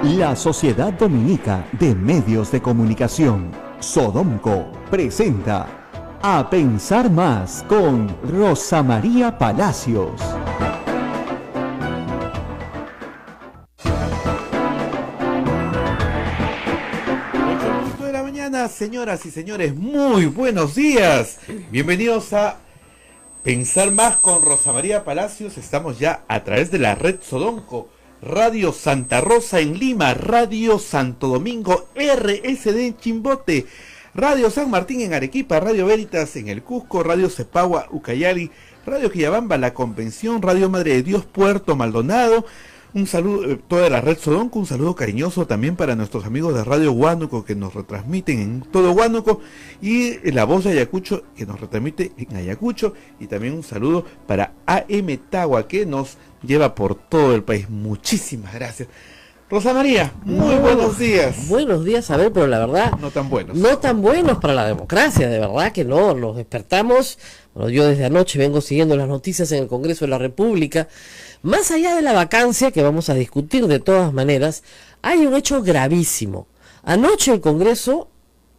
La Sociedad Dominica de Medios de Comunicación, Sodomco, presenta A Pensar Más con Rosa María Palacios. De la mañana, señoras y señores, muy buenos días. Bienvenidos a Pensar Más con Rosa María Palacios. Estamos ya a través de la red Sodomco, Radio Santa Rosa en Lima, Radio Santo Domingo, RSD en Chimbote, Radio San Martín en Arequipa, Radio Veritas en el Cusco, Radio Cepagua, Ucayali, Radio Quillabamba, La Convención, Radio Madre de Dios, Puerto Maldonado. Un saludo, toda la red Sodomco, un saludo cariñoso también para nuestros amigos de Radio Huánuco que nos retransmiten en todo Huánuco, y La Voz de Ayacucho que nos retransmite en Ayacucho, y también un saludo para AM Tagua que nos lleva por todo el país. Muchísimas gracias. Rosa María, muy buenos días. Buenos días, a ver, pero la verdad... No tan buenos. No tan buenos para la democracia, de verdad que no, nos despertamos. Bueno, yo desde anoche vengo siguiendo las noticias en el Congreso de la República. Más allá de la vacancia, que vamos a discutir de todas maneras, hay un hecho gravísimo. Anoche el Congreso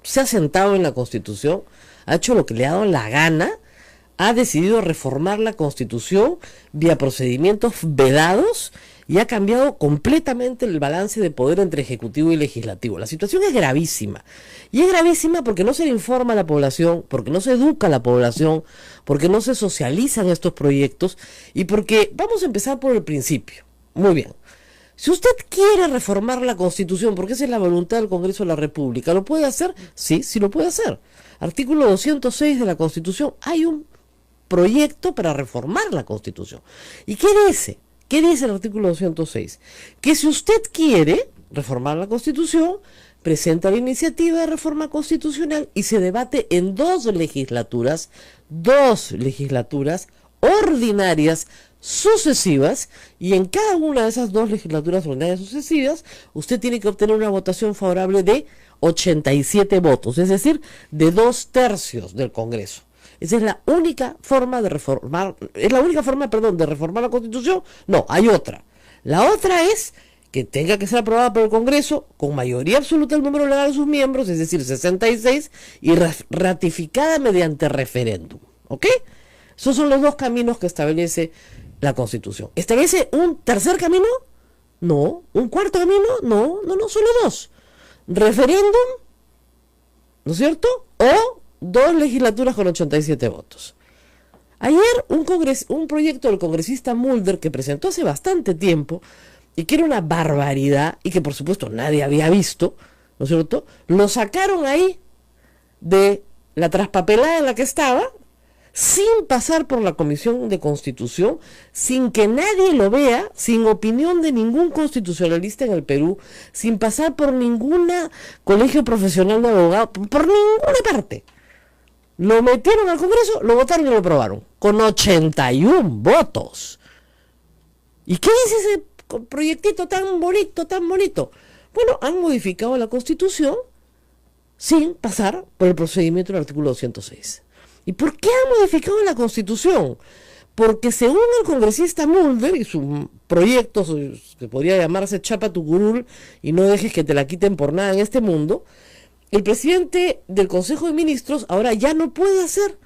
se ha sentado en la Constitución, ha hecho lo que le ha dado la gana, ha decidido reformar la Constitución vía procedimientos vedados y ha cambiado completamente el balance de poder entre Ejecutivo y Legislativo. La situación es gravísima. Y es gravísima porque no se le informa a la población, porque no se educa a la población, porque no se socializan estos proyectos y porque, vamos a empezar por el principio. Muy bien. Si usted quiere reformar la Constitución, porque esa es la voluntad del Congreso de la República, ¿lo puede hacer? Sí, sí lo puede hacer. Artículo 206 de la Constitución. Hay un proyecto para reformar la Constitución. ¿Y qué dice? ¿Qué dice el artículo 206? Que si usted quiere reformar la Constitución, presenta la iniciativa de reforma constitucional y se debate en dos legislaturas ordinarias sucesivas, y en cada una de esas dos legislaturas ordinarias sucesivas, usted tiene que obtener una votación favorable de 87 votos, es decir, de 2/3 del Congreso. Esa es la única forma de reformar, de reformar la Constitución. No, hay otra. La otra es que tenga que ser aprobada por el Congreso con mayoría absoluta del número legal de sus miembros, es decir, 66, y ratificada mediante referéndum. ¿Ok? Esos son los dos caminos que establece la Constitución. ¿Establece un tercer camino? No. ¿Un cuarto camino? No, solo dos. Referéndum, ¿no es cierto? O dos legislaturas con 87 votos. Ayer un proyecto del congresista Mulder, que presentó hace bastante tiempo y que era una barbaridad y que por supuesto nadie había visto, ¿no es cierto?, lo sacaron ahí de la traspapelada en la que estaba, sin pasar por la Comisión de Constitución, sin que nadie lo vea, sin opinión de ningún constitucionalista en el Perú, sin pasar por ningún colegio profesional de abogados, por ninguna parte. Lo metieron al Congreso, lo votaron y lo aprobaron, con 81 votos. ¿Y qué dice ese proyectito tan bonito, tan bonito? Bueno, han modificado la Constitución sin pasar por el procedimiento del artículo 206. ¿Y por qué han modificado la Constitución? Porque según el congresista Mulder y su proyecto, que podría llamarse Chapa tu curul y no dejes que te la quiten por nada en este mundo, el presidente del Consejo de Ministros ahora ya no puede hacer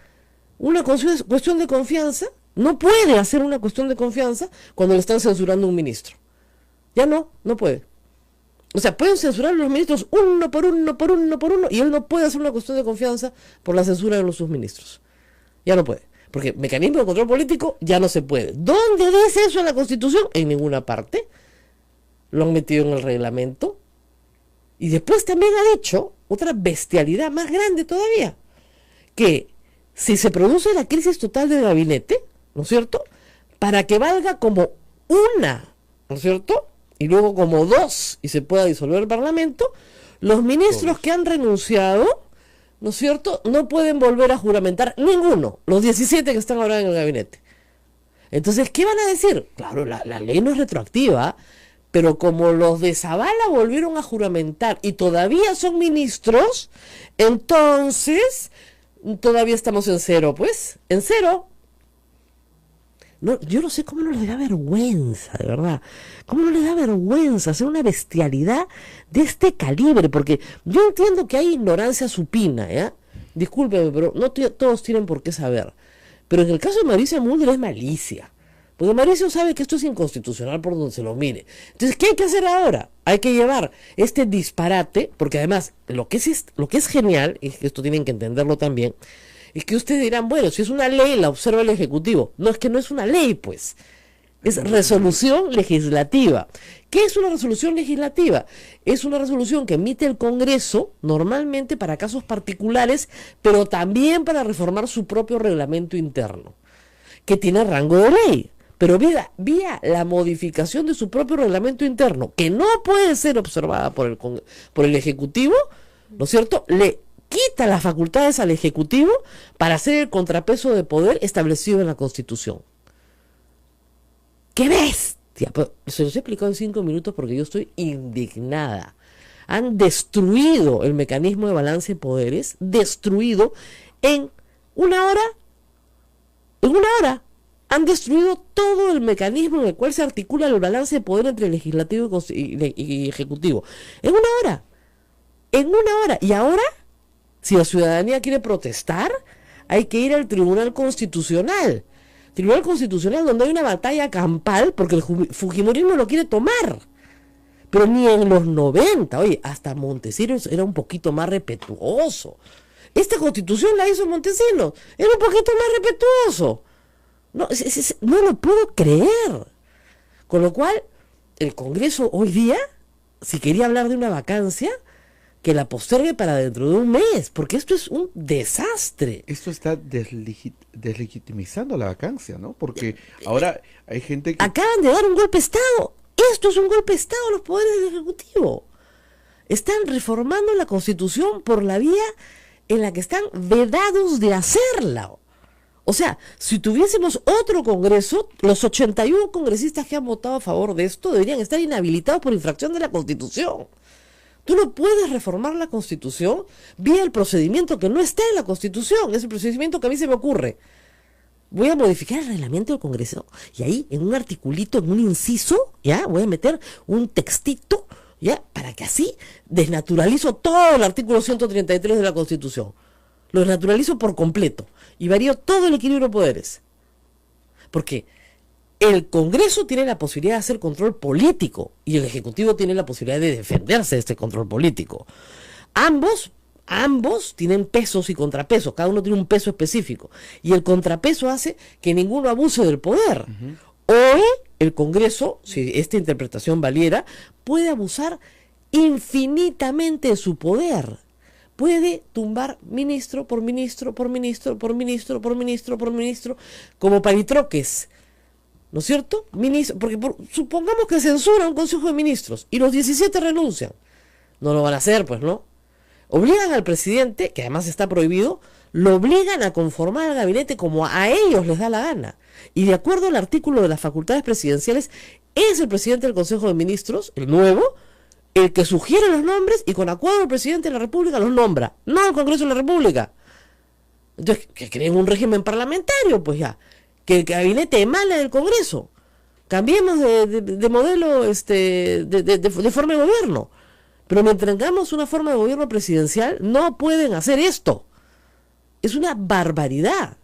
una cuestión de confianza, no puede hacer una cuestión de confianza cuando le están censurando a un ministro. Ya no puede. O sea, pueden censurar a los ministros uno por uno, y él no puede hacer una cuestión de confianza por la censura de sus ministros. Ya no puede. Porque mecanismo de control político ya no se puede. ¿Dónde dice eso en la Constitución? En ninguna parte. Lo han metido en el reglamento. Y después también ha dicho otra bestialidad más grande todavía, que si se produce la crisis total del gabinete, ¿no es cierto?, para que valga como una, ¿no es cierto?, y luego como dos, y se pueda disolver el Parlamento, los ministros que han renunciado, ¿no es cierto?, no pueden volver a juramentar ninguno, los 17 que están ahora en el gabinete. Entonces, ¿qué van a decir? Claro, la ley no es retroactiva, pero como los de Zavala volvieron a juramentar y todavía son ministros, entonces todavía estamos en cero, pues, en cero. No, yo no sé cómo no les da vergüenza, de verdad. ¿Cómo no les da vergüenza hacer una bestialidad de este calibre? Porque yo entiendo que hay ignorancia supina, ¿ya? Discúlpeme, pero no todos tienen por qué saber. Pero en el caso de Mauricio Mulder es malicia. Porque Mauricio sabe que esto es inconstitucional por donde se lo mire. Entonces, ¿qué hay que hacer ahora? Hay que llevar este disparate, porque además, lo que es genial, y esto tienen que entenderlo también, es que ustedes dirán, bueno, si es una ley, la observa el Ejecutivo. No, es que no es una ley, pues. Es resolución legislativa. ¿Qué es una resolución legislativa? Es una resolución que emite el Congreso, normalmente para casos particulares, pero también para reformar su propio reglamento interno, que tiene rango de ley. Pero vía la modificación de su propio reglamento interno, que no puede ser observada por el Ejecutivo, ¿no es cierto?, le quita las facultades al Ejecutivo para hacer el contrapeso de poder establecido en la Constitución. ¡Qué bestia! Pero se los he explicado en 5 minutos porque yo estoy indignada. Han destruido el mecanismo de balance de poderes, destruido en una hora. En una hora han destruido todo el mecanismo en el cual se articula el balance de poder entre el legislativo y ejecutivo. En una hora. En una hora. Y ahora, si la ciudadanía quiere protestar, hay que ir al Tribunal Constitucional. Tribunal Constitucional donde hay una batalla campal porque el fujimorismo lo quiere tomar. Pero ni en los 90, oye, hasta Montesinos era un poquito más respetuoso. Esta constitución la hizo Montesinos, era un poquito más respetuoso. No, no lo puedo creer. Con lo cual, el Congreso hoy día, si quería hablar de una vacancia, que la postergue para dentro de un mes, porque esto es un desastre. Esto está deslegitimizando la vacancia, ¿no? Porque ahora hay gente que... Acaban de dar un golpe de Estado. Esto es un golpe de Estado a los poderes del Ejecutivo. Están reformando la Constitución por la vía en la que están vedados de hacerla. O sea, si tuviésemos otro Congreso, los 81 congresistas que han votado a favor de esto deberían estar inhabilitados por infracción de la Constitución. Tú no puedes reformar la Constitución vía el procedimiento que no está en la Constitución. Es el procedimiento que a mí se me ocurre. Voy a modificar el reglamento del Congreso y ahí en un articulito, en un inciso, ya voy a meter un textito, ya, para que así desnaturalizo todo el artículo 133 de la Constitución. Lo desnaturalizo por completo y varío todo el equilibrio de poderes. Porque el Congreso tiene la posibilidad de hacer control político y el Ejecutivo tiene la posibilidad de defenderse de este control político. Ambos tienen pesos y contrapesos, cada uno tiene un peso específico y el contrapeso hace que ninguno abuse del poder. Hoy el Congreso, si esta interpretación valiera, puede abusar infinitamente de su poder. Puede tumbar ministro por ministro, por ministro, por ministro, por ministro, por ministro, como palitroques. ¿No es cierto? Porque supongamos que censura un Consejo de Ministros y los 17 renuncian. No lo van a hacer, pues, ¿no? Obligan al presidente, que además está prohibido, lo obligan a conformar al gabinete como a ellos les da la gana. Y de acuerdo al artículo de las facultades presidenciales, es el presidente del Consejo de Ministros, el nuevo, el que sugiere los nombres y con acuerdo del presidente de la República los nombra, no el Congreso de la República. Entonces, que creen un régimen parlamentario, pues ya. Que el gabinete emana del Congreso. Cambiemos de modelo, de forma de gobierno. Pero mientras tengamos una forma de gobierno presidencial, no pueden hacer esto. Es una barbaridad.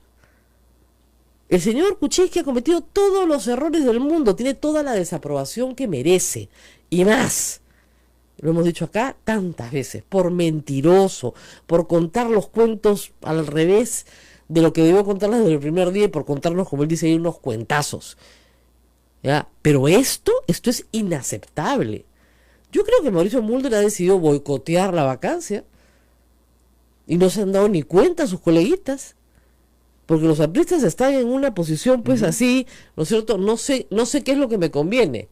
El señor Kuczynski ha cometido todos los errores del mundo, tiene toda la desaprobación que merece. Y más, lo hemos dicho acá tantas veces, por mentiroso, por contar los cuentos al revés de lo que debió contarles desde el primer día y por contarnos, como él dice ahí, unos cuentazos. ¿Ya? Pero esto es inaceptable. Yo creo que Mauricio Mulder ha decidido boicotear la vacancia y no se han dado ni cuenta sus coleguitas, porque los apristas están en una posición pues así, ¿no es cierto? No sé qué es lo que me conviene.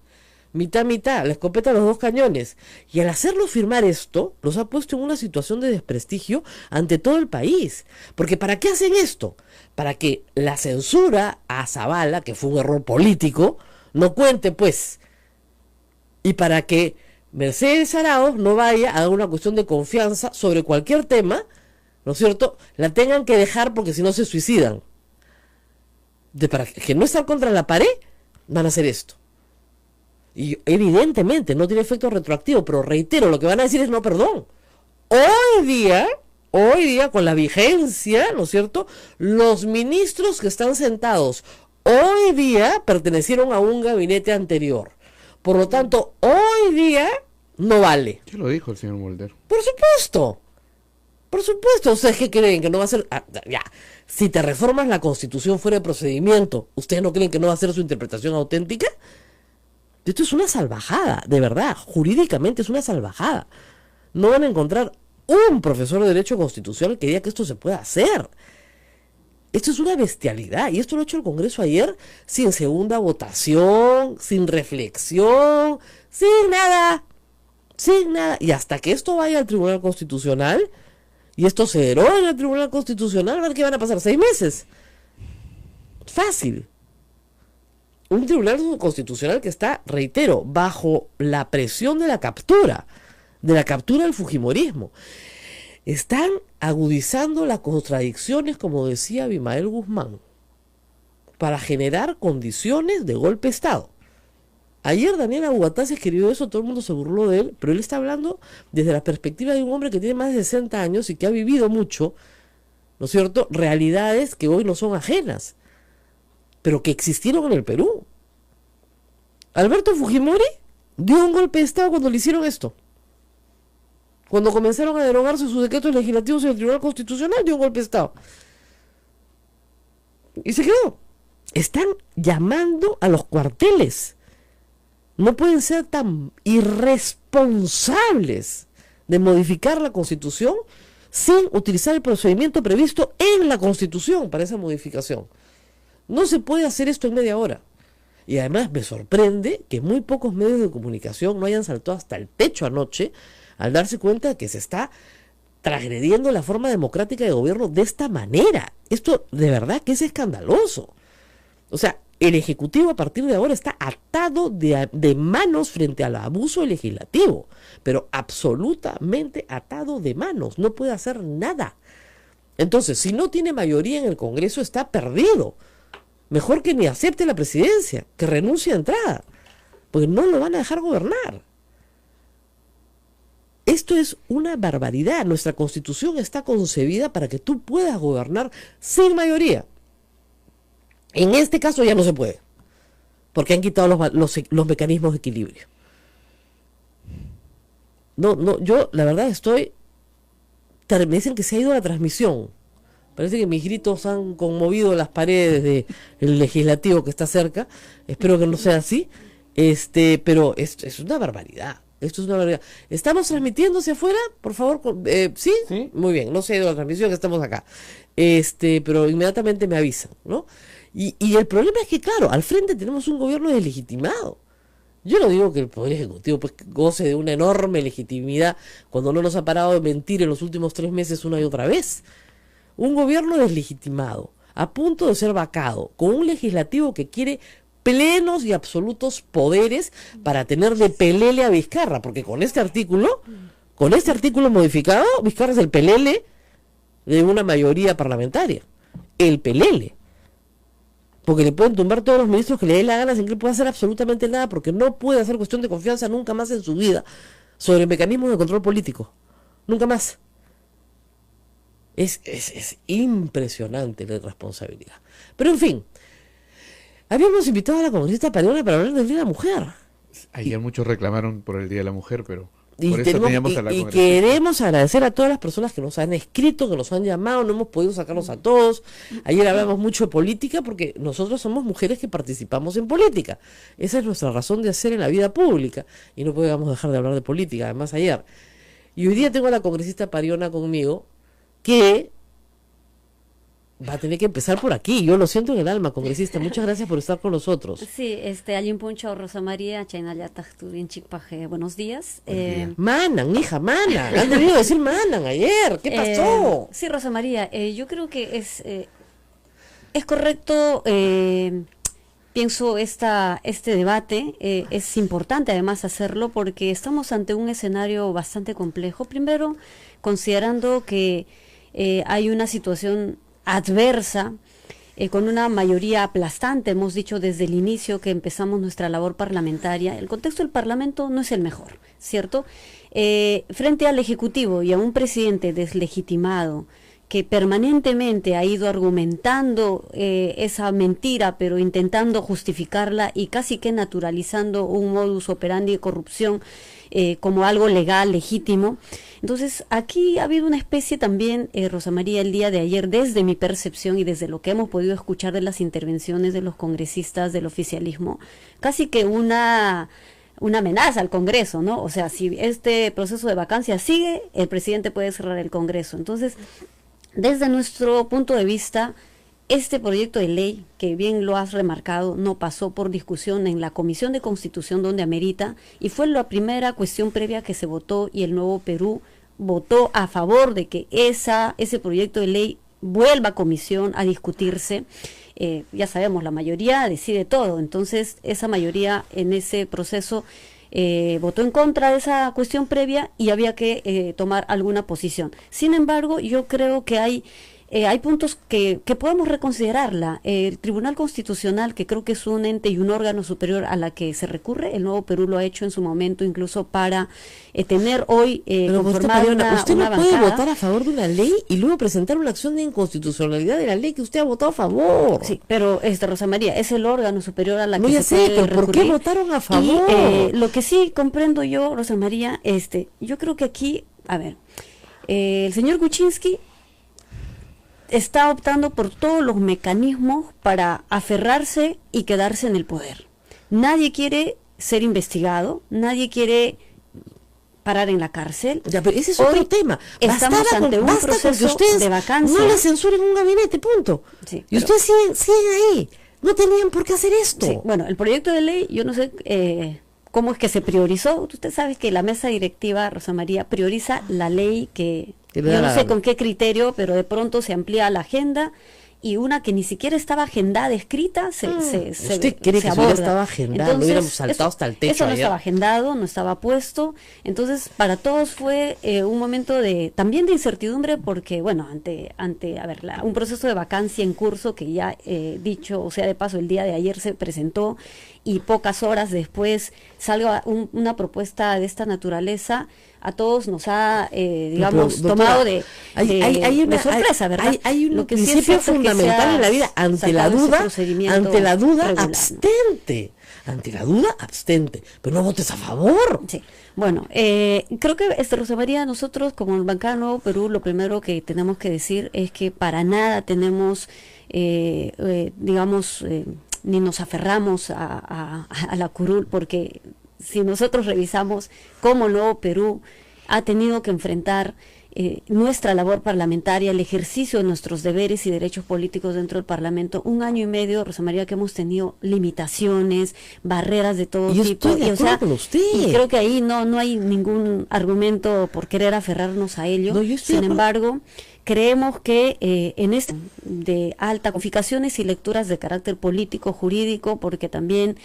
Mitad, la escopeta a los dos cañones. Y al hacerlos firmar esto, los ha puesto en una situación de desprestigio ante todo el país. Porque ¿para qué hacen esto? Para que la censura a Zavala, que fue un error político, no cuente, pues. Y para que Mercedes Arauz no vaya a dar una cuestión de confianza sobre cualquier tema, ¿no es cierto? La tengan que dejar porque si no se suicidan. para que no estar contra la pared, van a hacer esto. Y evidentemente no tiene efecto retroactivo, pero reitero, lo que van a decir es no, perdón. Hoy día, con la vigencia, ¿no es cierto? Los ministros que están sentados hoy día pertenecieron a un gabinete anterior. Por lo tanto, hoy día no vale. ¿Qué lo dijo el señor Mulder? Por supuesto. Por supuesto. ¿Ustedes qué creen? ¿Que no va a ser? Ya. Si te reformas la Constitución fuera de procedimiento, ¿ustedes no creen que no va a ser su interpretación auténtica? Esto es una salvajada, de verdad. Jurídicamente es una salvajada. No van a encontrar un profesor de Derecho Constitucional que diga que esto se pueda hacer. Esto es una bestialidad. Y esto lo ha hecho el Congreso ayer sin segunda votación, sin reflexión, sin nada. Sin nada. Y hasta que esto vaya al Tribunal Constitucional, y esto se deroga en el Tribunal Constitucional, a ver qué van a pasar, 6 meses. Fácil. Un Tribunal Constitucional que está, reitero, bajo la presión de la captura del fujimorismo. Están agudizando las contradicciones, como decía Abimael Guzmán, para generar condiciones de golpe de Estado. Ayer Daniel Aguataz escribió eso, todo el mundo se burló de él, pero él está hablando desde la perspectiva de un hombre que tiene más de 60 años y que ha vivido mucho, ¿no es cierto?, realidades que hoy no son ajenas, pero que existieron en el Perú. Alberto Fujimori dio un golpe de Estado cuando le hicieron esto. Cuando comenzaron a derogarse sus decretos legislativos en el Tribunal Constitucional, dio un golpe de Estado. Y se quedó. Están llamando a los cuarteles. No pueden ser tan irresponsables de modificar la Constitución sin utilizar el procedimiento previsto en la Constitución para esa modificación. No se puede hacer esto en media hora. Y además me sorprende que muy pocos medios de comunicación no hayan saltado hasta el techo anoche al darse cuenta de que se está transgrediendo la forma democrática de gobierno de esta manera. Esto de verdad que es escandaloso. O sea, el Ejecutivo a partir de ahora está atado de manos frente al abuso legislativo, pero absolutamente atado de manos, no puede hacer nada. Entonces, si no tiene mayoría en el Congreso, está perdido. Mejor que ni acepte la presidencia, que renuncie a entrada, porque no lo van a dejar gobernar. Esto es una barbaridad. Nuestra Constitución está concebida para que tú puedas gobernar sin mayoría. En este caso ya no se puede, porque han quitado los mecanismos de equilibrio. No, yo la verdad me dicen que se ha ido la transmisión. Parece que mis gritos han conmovido las paredes del legislativo que está cerca. Espero que no sea así. Pero es una barbaridad. Esto es una barbaridad. ¿Estamos transmitiendo hacia afuera? Por favor, ¿sí? Sí. Muy bien, no se ha ido la transmisión, que estamos acá. Pero inmediatamente me avisan, ¿no? Y el problema es que, claro, al frente tenemos un gobierno deslegitimado. Yo no digo que el Poder Ejecutivo pues goce de una enorme legitimidad cuando no nos ha parado de mentir en los últimos 3 meses una y otra vez. Un gobierno deslegitimado, a punto de ser vacado, con un legislativo que quiere plenos y absolutos poderes para tener de pelele a Vizcarra, porque con este artículo modificado, Vizcarra es el pelele de una mayoría parlamentaria. El pelele. Porque le pueden tumbar todos los ministros que le dé la gana sin que él pueda hacer absolutamente nada, porque no puede hacer cuestión de confianza nunca más en su vida sobre mecanismos de control político. Nunca más. Es impresionante la irresponsabilidad. Pero en fin, habíamos invitado a la congresista Pariona para hablar del Día de la Mujer. Ayer muchos reclamaron por el Día de la Mujer, pero por eso teníamos a la congresista. Y queremos agradecer a todas las personas que nos han escrito, que nos han llamado, no hemos podido sacarlos a todos. Ayer hablamos mucho de política porque nosotros somos mujeres que participamos en política. Esa es nuestra razón de hacer en la vida pública y no podíamos dejar de hablar de política, además ayer. Y hoy día tengo a la congresista Pariona conmigo, que va a tener que empezar por aquí. Yo lo siento en el alma, congresista. Muchas gracias por estar con nosotros. Sí, Allin Puncho, Rosa María, Chaynaya Tajturin Chikpaje, buenos días. Manan, hija, Manan. Han debido decir Manan ayer. ¿Qué pasó? Sí, Rosa María, yo creo que es correcto, pienso este debate, es importante además hacerlo porque estamos ante un escenario bastante complejo. Primero, considerando que hay una situación adversa con una mayoría aplastante. Hemos dicho desde el inicio que empezamos nuestra labor parlamentaria. El contexto del Parlamento no es el mejor, ¿cierto? Frente al Ejecutivo y a un presidente deslegitimado que permanentemente ha ido argumentando esa mentira, pero intentando justificarla y casi que naturalizando un modus operandi de corrupción como algo legal, legítimo. Entonces, aquí ha habido una especie también, Rosa María, el día de ayer, desde mi percepción y desde lo que hemos podido escuchar de las intervenciones de los congresistas del oficialismo, casi que una amenaza al Congreso, ¿no? O sea, si este proceso de vacancia sigue, el presidente puede cerrar el Congreso. Entonces, desde nuestro punto de vista, este proyecto de ley, que bien lo has remarcado, no pasó por discusión en la Comisión de Constitución donde amerita, y fue la primera cuestión previa que se votó, y el Nuevo Perú votó a favor de que ese proyecto de ley vuelva a comisión a discutirse. Ya sabemos, la mayoría decide todo, entonces esa mayoría en ese proceso votó en contra de esa cuestión previa y había que tomar alguna posición. Sin embargo, yo creo que hay puntos que podemos reconsiderarla. El Tribunal Constitucional, que creo que es un ente y un órgano superior a la que se recurre, el Nuevo Perú lo ha hecho en su momento incluso para tener hoy conformada usted no una puede bancada. votar a favor de una ley y luego presentar una acción de inconstitucionalidad de la ley que usted ha votado a favor. Sí, pero Rosa María, es el órgano superior a la No, que ya se sé, puede pero ¿por qué recurrir. votaron a favor? Y lo que sí comprendo yo, Rosa María, yo creo que aquí, a ver, el señor Kuczynski está optando por todos los mecanismos para aferrarse y quedarse en el poder. Nadie quiere ser investigado, nadie quiere parar en la cárcel. Ya, pero ese es Hoy otro tema. estamos ante un basta con proceso que ustedes de vacancia. no le censuren un gabinete, punto. Sí, Y pero- ustedes siguen ahí. No tenían por qué hacer esto. Sí, bueno, el proyecto de ley, yo no sé cómo es que se priorizó. Usted sabe que la mesa directiva, Rosa María, prioriza la ley que Que le yo da no la sé gana. con qué criterio, pero de pronto se amplía la agenda y una que ni siquiera estaba agendada, escrita, ¿Usted cree que eso aborda. ya estaba agendado? Lo hubiéramos saltado hasta el techo Eso no ayer. estaba agendado, no estaba puesto. Entonces, para todos fue un momento también de incertidumbre porque, bueno, ante a ver, un proceso de vacancia en curso que ya dicho, o sea, de paso, el día de ayer se presentó y pocas horas después salga una propuesta de esta naturaleza, a todos nos ha, digamos, Pero, doctora, tomado de sorpresa, ¿verdad? Hay un Lo que sí es principio cierto es que se fundamental ha en la vida. Ante la sacado ese duda, procedimiento regular, ¿no? abstente. Ante la duda, abstente. Pero no votes a favor. Sí, bueno, creo que Rosa María, nosotros como bancada Nuevo Perú, lo primero que tenemos que decir es que para nada tenemos, digamos, ni nos aferramos a la curul, porque si nosotros revisamos cómo Nuevo Perú ha tenido que enfrentar nuestra labor parlamentaria, el ejercicio de nuestros deberes y derechos políticos dentro del Parlamento, 1 año y medio, Rosa María, que hemos tenido limitaciones, barreras de todo Yo tipo. estoy de acuerdo o sea, con usted. y creo que ahí no hay ningún argumento por querer aferrarnos a ello. No, yo estoy Sin de acuerdo. embargo, creemos que en este de alta codificaciones y lecturas de carácter político, jurídico, porque también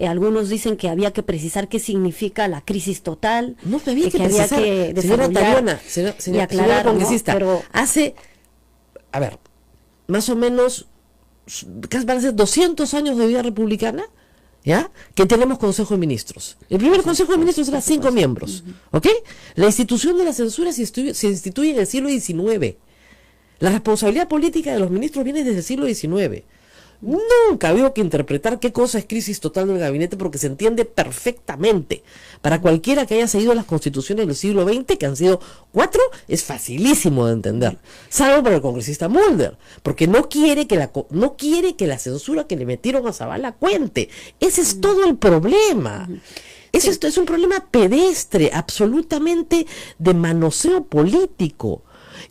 algunos dicen que había que precisar qué significa la crisis total, No había que había precisar. que Señora desarrollar Tariona, y señora aclarar, ¿no? congresista, Pero hace, a ver, más o menos, casi van a ser 200 años de vida republicana, ¿ya? Que tenemos Consejo de Ministros. El primer Consejo de Ministros era 5 miembros, ¿ok? La institución de la censura se instituye en el siglo XIX. La responsabilidad política de los ministros viene desde el siglo XIX. Nunca había que interpretar qué cosa es crisis total del gabinete porque se entiende perfectamente. Para cualquiera que haya seguido las constituciones del siglo XX, que han sido 4, es facilísimo de entender. Salvo para el congresista Mulder, porque no quiere que la censura que le metieron a Zavala cuente. Ese es todo el problema. Esto es un problema pedestre, absolutamente de manoseo político.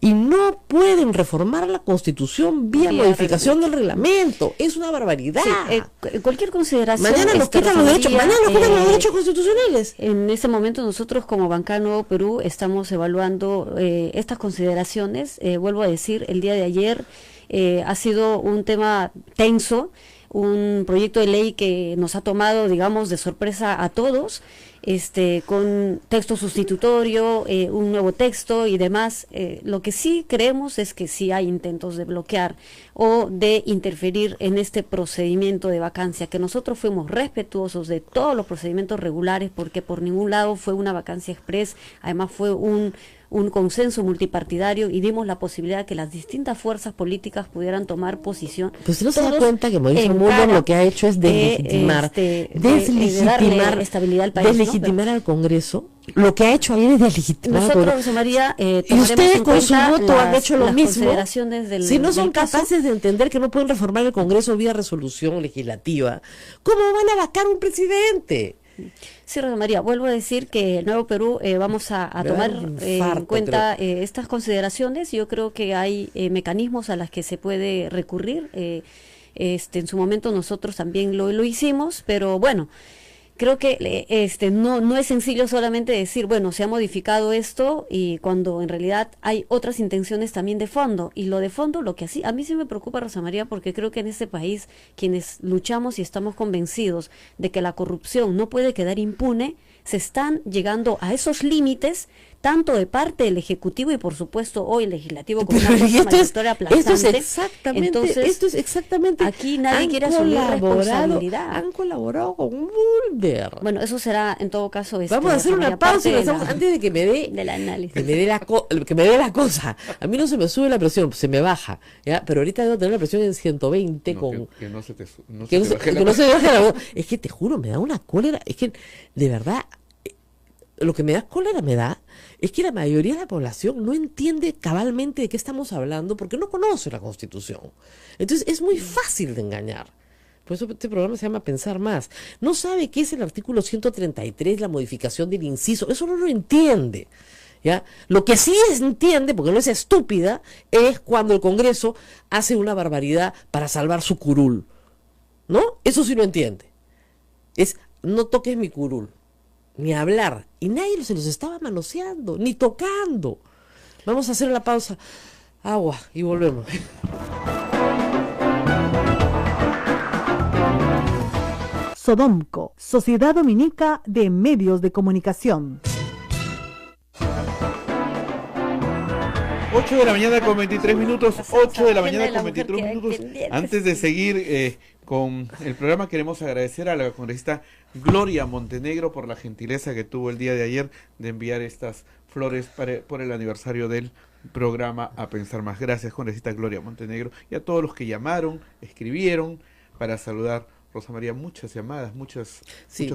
Y no pueden reformar la Constitución vía modificación del reglamento. Es una barbaridad. sí, cualquier consideración. Mañana nos quitan los derechos, constitucionales. En este momento nosotros como bancada Nuevo Perú estamos evaluando estas consideraciones. Vuelvo a decir, el día de ayer ha sido un tema tenso, un proyecto de ley que nos ha tomado, digamos, de sorpresa a todos. con texto sustitutorio, un nuevo texto y demás. Lo que sí creemos es que sí hay intentos de bloquear o de interferir en este procedimiento de vacancia, que nosotros fuimos respetuosos de todos los procedimientos regulares, porque por ningún lado fue una vacancia express, además fue un consenso multipartidario y dimos la posibilidad que las distintas fuerzas políticas pudieran tomar posición. Pues usted no se da cuenta que Mauricio Mulder lo que ha hecho es deslegitimar, darle estabilidad al país, deslegitimar al Congreso. Lo que ha hecho ayer es deslegitimar. Nosotros, Rosa María, y ustedes con su voto han hecho lo mismo. Si no son caso, capaces de entender que no pueden reformar el Congreso vía resolución legislativa, ¿cómo van a vacar un presidente? Sí, Rosa María, vuelvo a decir que el Nuevo Perú vamos a tomar en cuenta estas consideraciones. Yo creo que hay mecanismos a los que se puede recurrir. En su momento nosotros también lo hicimos, pero bueno, creo que no es sencillo solamente decir, bueno, se ha modificado esto, y cuando en realidad hay otras intenciones también de fondo. Y lo de fondo, lo que así a mí sí me preocupa, Rosa María, porque creo que en este país quienes luchamos y estamos convencidos de que la corrupción no puede quedar impune, se están llegando a esos límites, tanto de parte del Ejecutivo y por supuesto hoy el Legislativo, con una fuerza mayoritaria aplastante. Esto es exactamente. Aquí nadie quiere asumir responsabilidad. Han colaborado con Mulder. Bueno, eso será en todo caso. Vamos a hacer una pausa y antes de que me dé del análisis. Que me dé la cosa. A mí no se me sube la presión, se me baja, ¿ya? Pero ahorita debo tener la presión en 120 que no se te baje la voz. Es que te juro, me da una cólera. Es que de verdad, lo que me da cólera es que la mayoría de la población no entiende cabalmente de qué estamos hablando porque no conoce la Constitución. Entonces es muy fácil de engañar. Por eso este programa se llama Pensar Más. No sabe qué es el artículo 133, la modificación del inciso. Eso no lo entiende, ¿ya? Lo que sí entiende, porque no es estúpida, es cuando el Congreso hace una barbaridad para salvar su curul, ¿no? Eso sí lo entiende. Es, no toques mi curul, ni hablar. Y nadie se los estaba manoseando, ni tocando. Vamos a hacer la pausa. Agua y volvemos. Sodomco, Sociedad Dominica de Medios de Comunicación. 8 de la mañana con 23 minutos, 8 de la mañana con 23 minutos. Antes de seguir con el programa, queremos agradecer a la congresista Gloria Montenegro por la gentileza que tuvo el día de ayer de enviar estas flores por el aniversario del programa A Pensar Más. Gracias, congresista Gloria Montenegro, y a todos los que llamaron, escribieron para saludar. Rosa María, muchas llamadas, muchos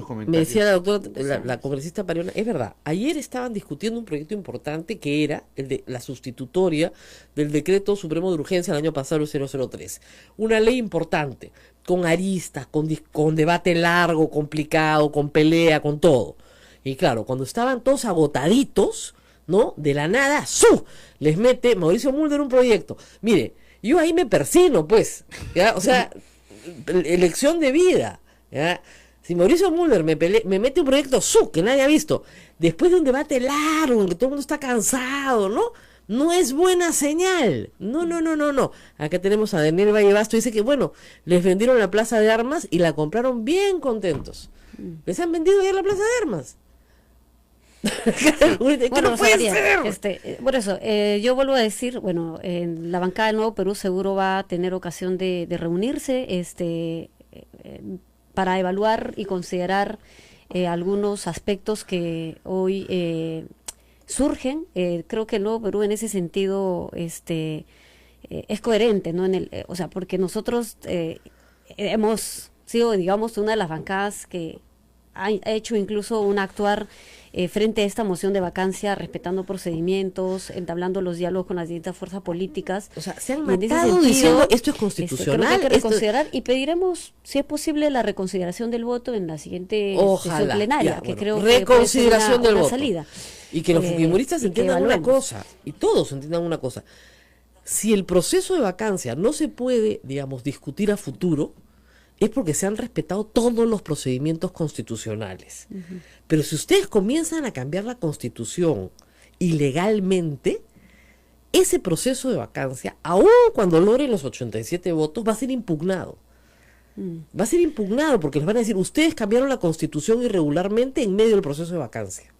comentarios. Me decía la doctora, la congresista Pariona, es verdad, ayer estaban discutiendo un proyecto importante que era el de la sustitutoria del Decreto Supremo de Urgencia del año pasado, el 003. Una ley importante, con aristas, con debate largo, complicado, con pelea, con todo. Y claro, cuando estaban todos agotaditos, ¿no? De la nada, les mete Mauricio Mulder un proyecto. Mire, yo ahí me persino, pues, ¿ya? O sea, elección de vida, ¿ya? Si Mauricio Mulder me mete un proyecto que nadie ha visto, después de un debate largo en que todo el mundo está cansado, no es buena señal. No. Acá tenemos a Daniel Vallebasto, dice que bueno, les vendieron la plaza de armas y la compraron bien contentos. Les han vendido ya la plaza de armas. Bueno, no puede ser. Por eso, yo vuelvo a decir, bueno, la bancada del Nuevo Perú seguro va a tener ocasión de reunirse para evaluar y considerar algunos aspectos que hoy surgen. Creo que el Nuevo Perú en ese sentido es coherente, ¿no? O sea, porque nosotros hemos sido, digamos, una de las bancadas que ha hecho incluso un actuar frente a esta moción de vacancia, respetando procedimientos, entablando los diálogos con las distintas fuerzas políticas. O sea, se han matado diciendo esto es constitucional. Creo que hay que reconsiderar y pediremos, si es posible, la reconsideración del voto en la siguiente sesión plenaria, que creo que reconsideración del voto. Salida. Y que los fujimoristas entiendan una cosa, y todos entiendan una cosa. Si el proceso de vacancia no se puede, digamos, discutir a futuro, es porque se han respetado todos los procedimientos constitucionales. Pero si ustedes comienzan a cambiar la Constitución ilegalmente, ese proceso de vacancia, aun cuando logren los 87 votos, va a ser impugnado. Va a ser impugnado porque les van a decir, ustedes cambiaron la Constitución irregularmente en medio del proceso de vacancia.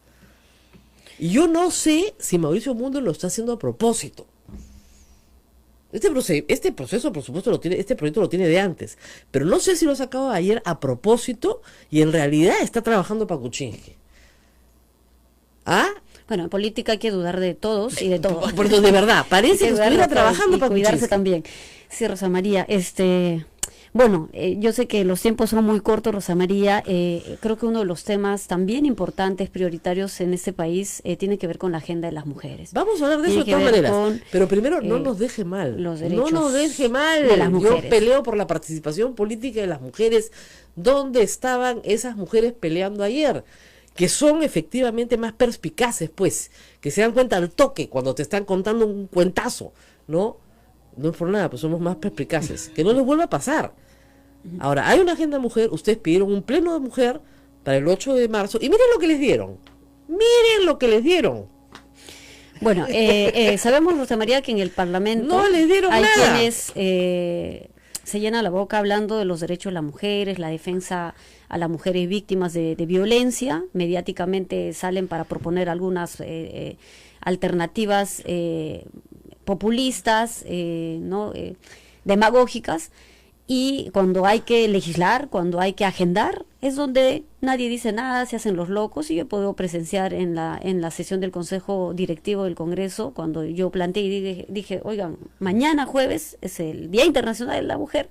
Y yo no sé si Mauricio Mundo lo está haciendo a propósito. Este proceso, por supuesto, este proyecto lo tiene de antes, pero no sé si lo ha sacado ayer a propósito y en realidad está trabajando para Kuczynski. ¿Ah? Bueno, en política hay que dudar de todos y de todo. Porque de verdad, parece que estuviera trabajando para cuidarse Kuczynski. también. Sí, Rosa María, bueno, yo sé que los tiempos son muy cortos, Rosa María. Creo que uno de los temas también importantes, prioritarios en este país, tiene que ver con la agenda de las mujeres. Vamos a hablar de eso de Tiene todas que ver maneras. con, Pero primero, no nos deje mal. los No derechos nos deje mal. de las Yo mujeres. peleo por la participación política de las mujeres. ¿Dónde estaban esas mujeres peleando ayer? Que son efectivamente más perspicaces, pues, que se dan cuenta al toque cuando te están contando un cuentazo, ¿no? No es por nada, pues somos más perspicaces. Que no les vuelva a pasar. Ahora, hay una agenda mujer, ustedes pidieron un pleno de mujer para el 8 de marzo, y miren lo que les dieron. Miren lo que les dieron. Bueno, sabemos, Rosa María, que en el Parlamento No les dieron hay nada. quienes se llenan la boca hablando de los derechos de las mujeres, la defensa a las mujeres víctimas de violencia. Mediáticamente salen para proponer algunas alternativas populistas, ¿no? Demagógicas. Y cuando hay que legislar, cuando hay que agendar, es donde nadie dice nada, se hacen los locos. Y yo puedo presenciar en la sesión del Consejo Directivo del Congreso, cuando yo planteé y dije, oigan, mañana jueves es el Día Internacional de la Mujer,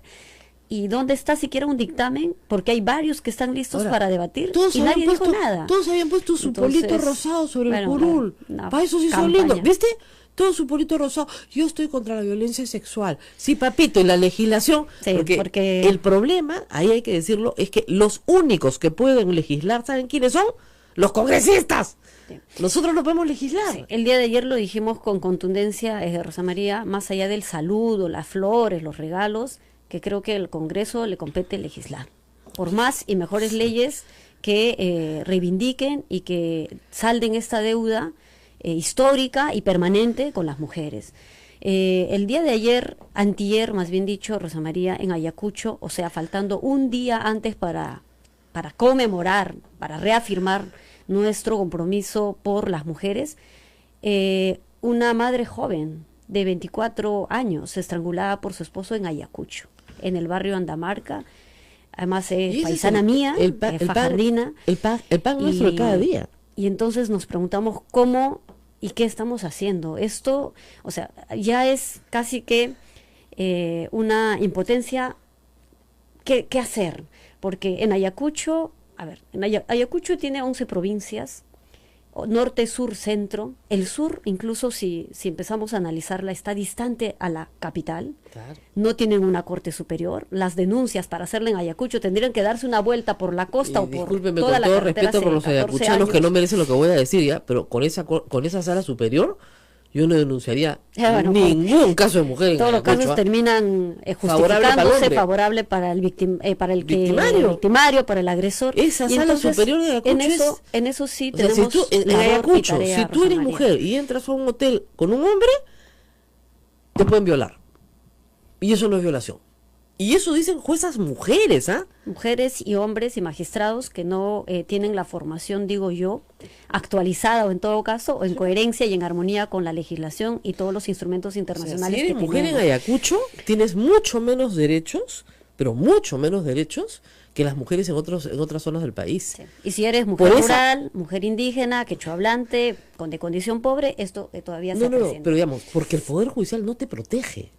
¿y dónde está siquiera un dictamen? Porque hay varios que están listos Ahora, para debatir todos y habían nadie dijo puesto- nada. Todos habían puesto su Entonces, polito rosado sobre el bueno, curul. una Para eso sí son campaña. lindos. ¿Viste? Todo su polito rosado. Yo estoy contra la violencia sexual. Sí, papito, y la legislación. Sí, porque el problema, ahí hay que decirlo, es que los únicos que pueden legislar, ¿saben quiénes son? Los congresistas. Sí. Nosotros no podemos legislar. Sí, el día de ayer lo dijimos con contundencia, Rosa María, más allá del saludo, las flores, los regalos, que creo que al Congreso le compete legislar. Por más y mejores leyes que reivindiquen y que salden esta deuda histórica y permanente con las mujeres. El día de ayer, antier, más bien dicho, Rosa María, en Ayacucho, o sea, faltando un día antes para conmemorar, para reafirmar nuestro compromiso por las mujeres, una madre joven de 24 años estrangulada por su esposo en Ayacucho, en el barrio Andamarca. Además Y es ese paisana es mía, el pan fajardina. el pan nuestro de cada día. Y entonces nos preguntamos cómo y qué estamos haciendo. Esto, o sea, ya es casi que una impotencia. ¿Qué hacer? Porque en Ayacucho, Ayacucho tiene 11 provincias, norte, sur, centro. El sur, incluso si empezamos a analizarla, está distante a la capital. Claro. No tienen una corte superior. Las denuncias para hacerla en Ayacucho tendrían que darse una vuelta por la costa Y o por discúlpeme, toda con la todo carretera respeto por hace los 14 ayacuchanos que años. no merecen lo que voy a decir ya, pero con esa sala superior yo no denunciaría Bueno, ningún caso de mujer en Todos los Ayacucho, casos ¿ah? terminan Favorable para el justificándose hombre. favorable para el Victimario. el victimario, para el agresor. Esa Y sala entonces, superior de Ayacucho en eso sí O sea, tenemos si tú, en labor y Ayacucho, tarea, si tú Rosa eres María. mujer y entras a un hotel con un hombre, te pueden violar. Y eso no es violación. Y eso dicen juezas mujeres, ¿ah? Mujeres y hombres y magistrados que no tienen la formación, digo yo, actualizada o en todo caso, o en coherencia y en armonía con la legislación y todos los instrumentos O sea, internacionales si eres que mujer en tenemos. Ayacucho, tienes mucho menos derechos, pero mucho menos derechos que las mujeres en otras zonas del país. Sí. Y si eres mujer Por esa- rural, mujer indígena, quechua hablante, de condición pobre, esto todavía se No, presenta. pero digamos, porque el Poder Judicial no te protege.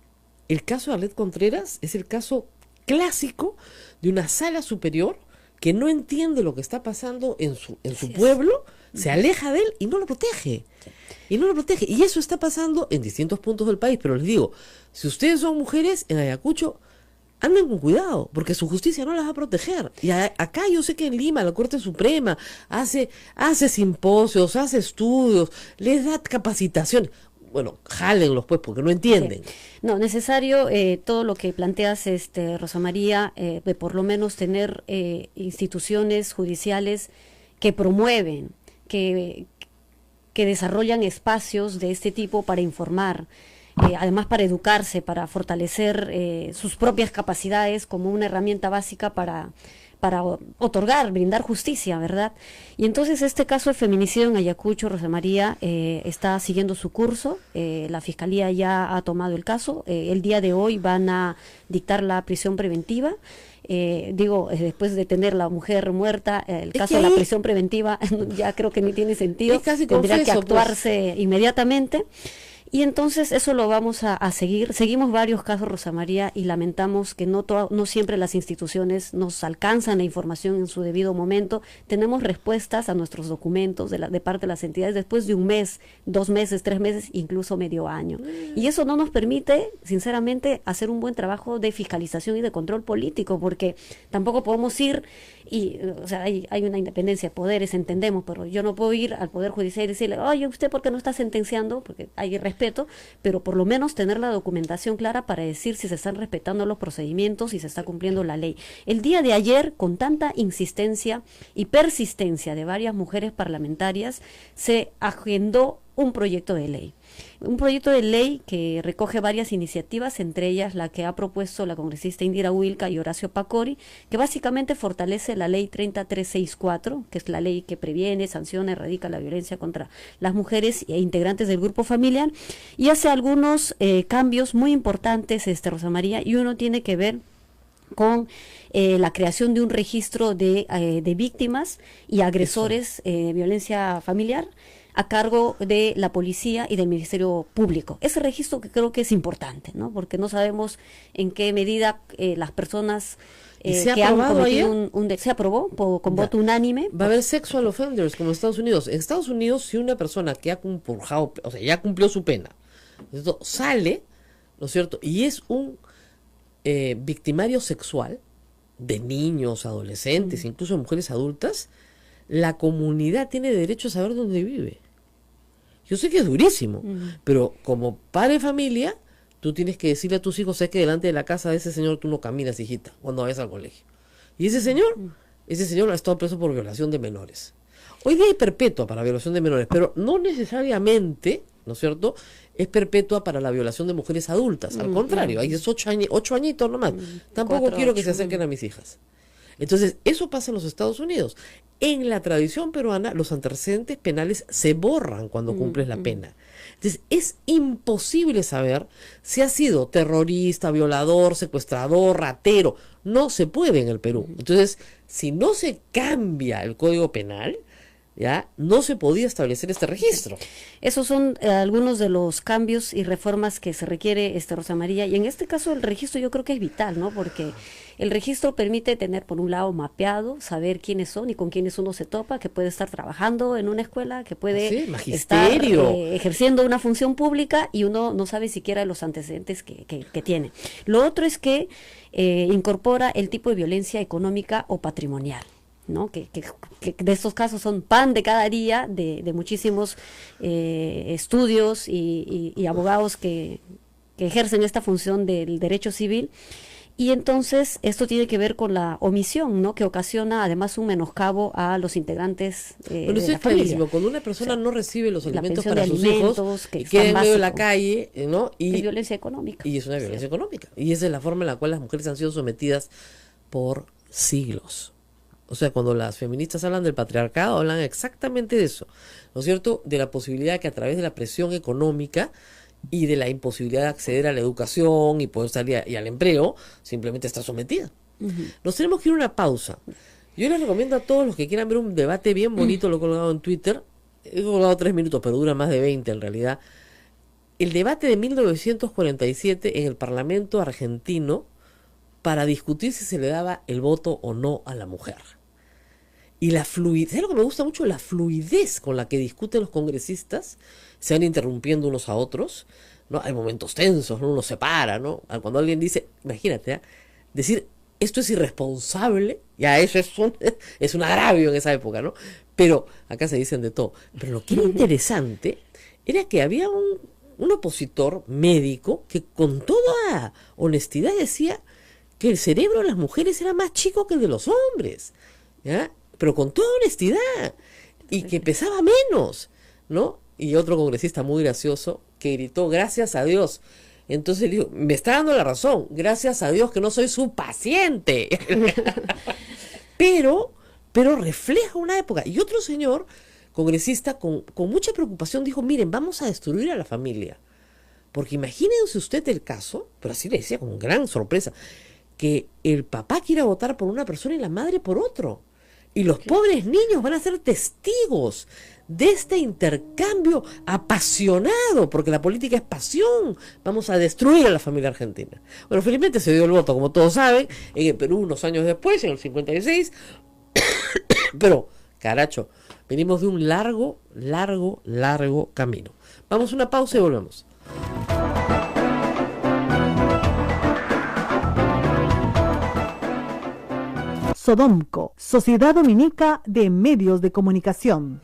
El caso de Arlet Contreras es el caso clásico de una sala superior que no entiende lo que está pasando en su pueblo, se aleja de él y no lo protege. Y no lo protege. Y eso está pasando en distintos puntos del país. Pero les digo, si ustedes son mujeres en Ayacucho, anden con cuidado, porque su justicia no las va a proteger. Y acá yo sé que en Lima la Corte Suprema hace simposios, hace estudios, les da capacitación. Bueno, jálenlos pues, porque no entienden. Sí. No, necesario todo lo que planteas, Rosa María, de por lo menos tener instituciones judiciales que promueven, que desarrollan espacios de este tipo para informar. además para educarse, para fortalecer sus propias capacidades como una herramienta básica para otorgar, brindar justicia, ¿verdad? Y entonces este caso de feminicidio en Ayacucho, Rosa María, está siguiendo su curso. La Fiscalía ya ha tomado el caso. El día de hoy van a dictar la prisión preventiva. Después de tener la mujer muerta, el caso de la prisión preventiva ya creo que ni tiene sentido. Tendría que actuarse inmediatamente. Y entonces eso lo vamos a seguir. Seguimos varios casos, Rosa María, y lamentamos que no siempre las instituciones nos alcanzan la información en su debido momento. Tenemos respuestas a nuestros documentos de parte de las entidades después de un mes, 2 meses, 3 meses, incluso medio año. Y eso no nos permite, sinceramente, hacer un buen trabajo de fiscalización y de control político, porque tampoco podemos ir hay una independencia de poderes, entendemos, pero yo no puedo ir al Poder Judicial y decirle, oye, ¿usted por qué no está sentenciando? Porque hay respeto, pero por lo menos tener la documentación clara para decir si se están respetando los procedimientos y se está cumpliendo la ley. El día de ayer, con tanta insistencia y persistencia de varias mujeres parlamentarias, se agendó un proyecto de ley. Un proyecto de ley que recoge varias iniciativas, entre ellas la que ha propuesto la congresista Indira Wilca y Horacio Pacori, que básicamente fortalece la ley 30364, que es la ley que previene, sanciona, erradica la violencia contra las mujeres e integrantes del grupo familiar, y hace algunos cambios muy importantes, Rosa María, y uno tiene que ver con la creación de un registro de víctimas y agresores de violencia familiar a cargo de la policía y del Ministerio Público. Ese registro que creo que es importante, ¿no? Porque no sabemos en qué medida las personas ¿Se que ha han aprobado cometido se aprobó con voto unánime. Va a haber sexual offenders como en Estados Unidos. En Estados Unidos, si una persona que ha purgado, o sea, ya cumplió su pena, ¿no? Sale, ¿no es cierto? Y es un victimario sexual de niños, adolescentes, incluso de mujeres adultas, la comunidad tiene derecho a saber dónde vive. Yo sé que es durísimo, pero como padre de familia, tú tienes que decirle a tus hijos, sé que delante de la casa de ese señor tú no caminas, hijita, cuando vayas al colegio. Y ese señor ha estado preso por violación de menores. Hoy día hay perpetua para violación de menores, pero no necesariamente, ¿no es cierto?, es perpetua para la violación de mujeres adultas. Al contrario, ahí es 8 añitos nomás. Tampoco quiero que se acerquen a mis hijas. Entonces, eso pasa en los Estados Unidos. En la tradición peruana, los antecedentes penales se borran cuando cumples la pena. Entonces, es imposible saber si has sido terrorista, violador, secuestrador, ratero. No se puede en el Perú. Entonces, si no se cambia el Código Penal, ya no se podía establecer este registro. Esos son algunos de los cambios y reformas que se requiere, Rosa María, y en este caso el registro yo creo que es vital, ¿no? Porque el registro permite tener, por un lado, mapeado, saber quiénes son y con quiénes uno se topa, que puede estar trabajando en una escuela, que puede estar ejerciendo una función pública y uno no sabe siquiera los antecedentes que tiene. Lo otro es que incorpora el tipo de violencia económica o patrimonial, ¿no? Que de estos casos son pan de cada día de muchísimos estudios y abogados que ejercen esta función del derecho civil. Y entonces esto tiene que ver con la omisión, ¿no? Que ocasiona además un menoscabo a los integrantes de la familia. Cuando una persona no recibe los alimentos para de sus alimentos, hijos que y queda en medio de la calle, ¿no? Es violencia económica. Y es una violencia económica. Y esa es la forma en la cual las mujeres han sido sometidas por siglos. O sea, cuando las feministas hablan del patriarcado, hablan exactamente de eso, ¿no es cierto? De la posibilidad que a través de la presión económica y de la imposibilidad de acceder a la educación y poder salir y al empleo, simplemente está sometida. Nos tenemos que ir a una pausa. Yo les recomiendo a todos los que quieran ver un debate bien bonito, lo he colgado en Twitter, he colgado 3 minutos, pero dura más de 20 en realidad. El debate de 1947 en el Parlamento argentino para discutir si se le daba el voto o no a la mujer. Y la fluidez, ¿sabes lo que me gusta mucho? La fluidez con la que discuten los congresistas, se van interrumpiendo unos a otros, ¿no? Hay momentos tensos, ¿no? Uno se para, ¿no? Cuando alguien dice, imagínate, ¿eh? Decir, esto es irresponsable, ya eso es un agravio en esa época, ¿no? Pero acá se dicen de todo. Pero lo que era interesante era que había un opositor médico que con toda honestidad decía que el cerebro de las mujeres era más chico que el de los hombres, ¿ya? Pero con toda honestidad, y que pesaba menos, ¿no? Y otro congresista muy gracioso que gritó, gracias a Dios. Entonces le digo, me está dando la razón, gracias a Dios que no soy su paciente. pero refleja una época. Y otro señor, congresista, con mucha preocupación dijo, miren, vamos a destruir a la familia. Porque imagínense usted el caso, pero así le decía con gran sorpresa, que el papá quiera votar por una persona y la madre por otro. Y los pobres niños van a ser testigos de este intercambio apasionado, porque la política es pasión. Vamos a destruir a la familia argentina. Bueno, felizmente se dio el voto, como todos saben, en el Perú unos años después, en el 56. Pero, caracho, venimos de un largo camino. Vamos a una pausa y volvemos. Sodomco, Sociedad Dominica de Medios de Comunicación.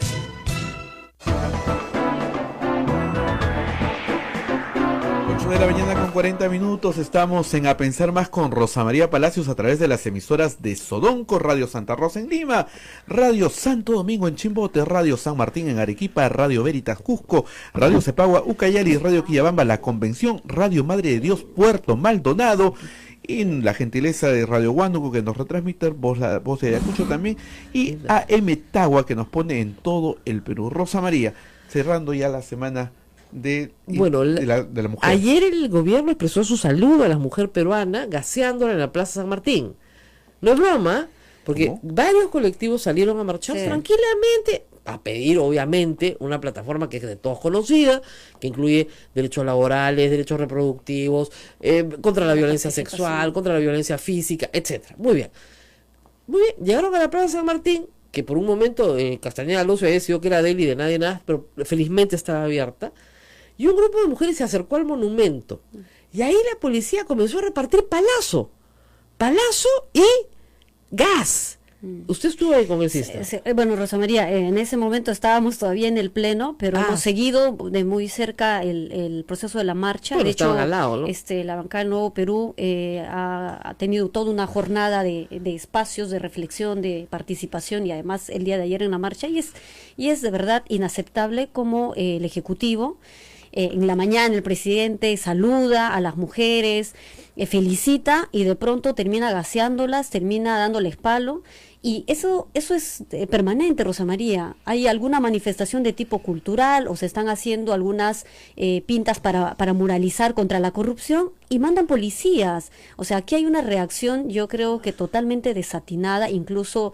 De la mañana con 40 minutos, estamos en A Pensar Más con Rosa María Palacios a través de las emisoras de Sodonco, Radio Santa Rosa en Lima, Radio Santo Domingo en Chimbote, Radio San Martín en Arequipa, Radio Veritas Cusco, Radio Cepagua Ucayali, Radio Quillabamba La Convención, Radio Madre de Dios Puerto Maldonado, y la gentileza de Radio Huánuco que nos retransmite, voz de Ayacucho también, y AM Tagua que nos pone en todo el Perú. Rosa María, cerrando ya la semana de la mujer. Ayer el gobierno expresó su saludo a la mujer peruana gaseándola en la Plaza San Martín. No es broma, porque varios colectivos salieron a marchar tranquilamente, a pedir obviamente una plataforma que es de todos conocida, que incluye derechos laborales, derechos reproductivos, contra la violencia sexual, contra la violencia física, etcétera. Muy bien, llegaron a la Plaza San Martín, que por un momento Castañeda Luz había decidido que era de él y de nadie nada, pero felizmente estaba abierta. Y un grupo de mujeres se acercó al monumento. Y ahí la policía comenzó a repartir palazo y gas. ¿Usted estuvo ahí, congresista? Bueno, Rosa María, en ese momento estábamos todavía en el pleno, pero hemos seguido de muy cerca el proceso de la marcha. Bueno, de hecho, al lado, ¿no? La bancada del Nuevo Perú ha tenido toda una jornada de espacios de reflexión, de participación, y además el día de ayer en la marcha, y es de verdad inaceptable como el Ejecutivo, en la mañana el presidente saluda a las mujeres, felicita, y de pronto termina gaseándolas, termina dándoles palo. Y eso es permanente, Rosa María. ¿Hay alguna manifestación de tipo cultural o se están haciendo algunas pintas para muralizar contra la corrupción y mandan policías? O sea, aquí hay una reacción, yo creo que totalmente desatinada, incluso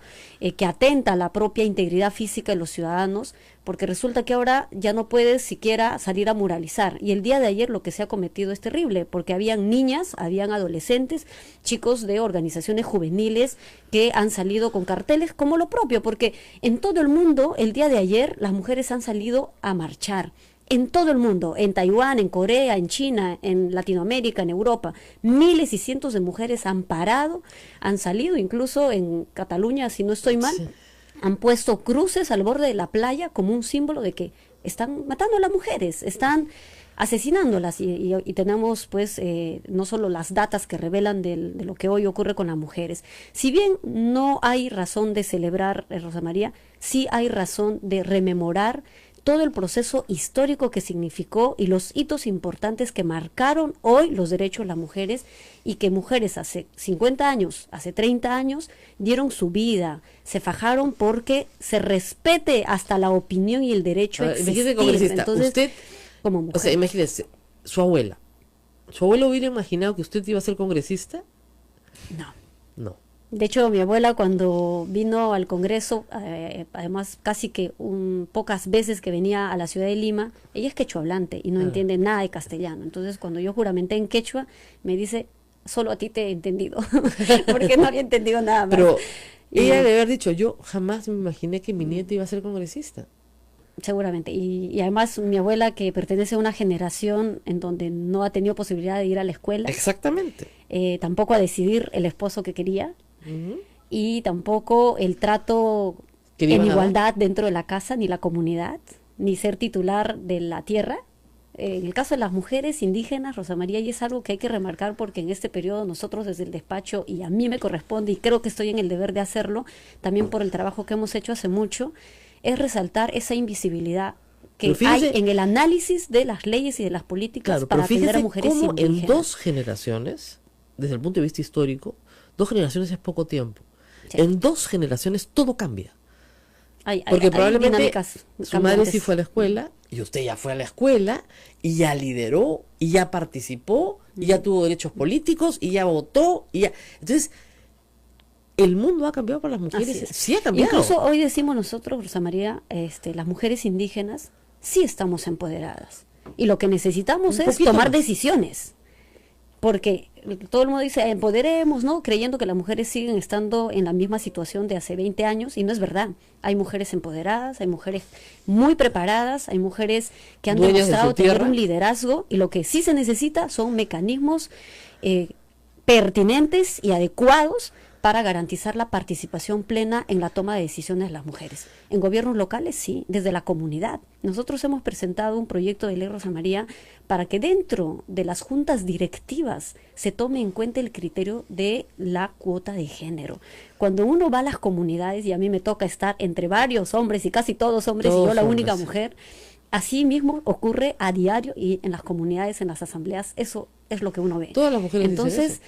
que atenta a la propia integridad física de los ciudadanos, porque resulta que ahora ya no puedes siquiera salir a muralizar. Y el día de ayer lo que se ha cometido es terrible, porque habían niñas, habían adolescentes, chicos de organizaciones juveniles que han salido con carteles como lo propio, porque en todo el mundo el día de ayer las mujeres han salido a marchar. En todo el mundo, en Taiwán, en Corea, en China, en Latinoamérica, en Europa, miles y cientos de mujeres han parado, han salido, incluso en Cataluña, si no estoy mal, han puesto cruces al borde de la playa como un símbolo de que están matando a las mujeres, están asesinándolas, y tenemos pues no solo las datas que revelan de lo que hoy ocurre con las mujeres. Si bien no hay razón de celebrar, Rosa María, sí hay razón de rememorar todo el proceso histórico que significó y los hitos importantes que marcaron hoy los derechos de las mujeres, y que mujeres hace 50 años, hace 30 años, dieron su vida, se fajaron porque se respete hasta la opinión y el derecho a existir. Imagínese, congresista, entonces, usted, como mujer. o sea, imagínese, su abuelo hubiera imaginado que usted iba a ser congresista. No. De hecho, mi abuela, cuando vino al Congreso, además casi que pocas veces que venía a la ciudad de Lima, ella es quechua hablante y no entiende nada de castellano. Entonces, cuando yo juramenté en quechua, me dice, solo a ti te he entendido, porque no había entendido nada más. Pero ella debe haber dicho, yo jamás me imaginé que mi nieta iba a ser congresista. Seguramente. Y además mi abuela, que pertenece a una generación en donde no ha tenido posibilidad de ir a la escuela. Exactamente. Tampoco a decidir el esposo que quería. Y tampoco el trato en igualdad dentro de la casa, ni la comunidad, ni ser titular de la tierra. En el caso de las mujeres indígenas, Rosa María, y es algo que hay que remarcar, porque en este periodo nosotros desde el despacho, y a mí me corresponde, y creo que estoy en el deber de hacerlo, también por el trabajo que hemos hecho hace mucho, es resaltar esa invisibilidad Pero que hay fíjese- en el análisis de las leyes y de las políticas Claro, para pero atender a fíjese mujeres cómo en indígenas. 2 generaciones, desde el punto de vista histórico, 2 generaciones es poco tiempo. Sí. En 2 generaciones todo cambia. Hay Porque probablemente dinámicas su madre cambiantes. sí fue a la escuela y usted ya fue a la escuela y ya lideró y ya participó y ya tuvo derechos políticos y ya votó y ya. Entonces, el mundo ha cambiado para las Así mujeres. es. Sí ha cambiado. Incluso hoy decimos nosotros, Rosa María, las mujeres indígenas sí estamos empoderadas. Y lo que necesitamos Un es poquito tomar más. decisiones. Porque todo el mundo dice, empoderemos, ¿no? Creyendo que las mujeres siguen estando en la misma situación de hace 20 años, y no es verdad. Hay mujeres empoderadas, hay mujeres muy preparadas, hay mujeres que han Dueñas de demostrado su tener tierra. un liderazgo, y lo que sí se necesita son mecanismos pertinentes y adecuados para garantizar la participación plena en la toma de decisiones de las mujeres. En gobiernos locales, sí, desde la comunidad. Nosotros hemos presentado un proyecto de ley, Rosa María, para que dentro de las juntas directivas se tome en cuenta el criterio de la cuota de género. Cuando uno va a las comunidades, y a mí me toca estar entre varios hombres y casi todos hombres, y Todos yo la hombres, única sí. mujer, así mismo ocurre a diario y en las comunidades, en las asambleas, eso es lo que uno ve. Todas las mujeres dicen Entonces, eso.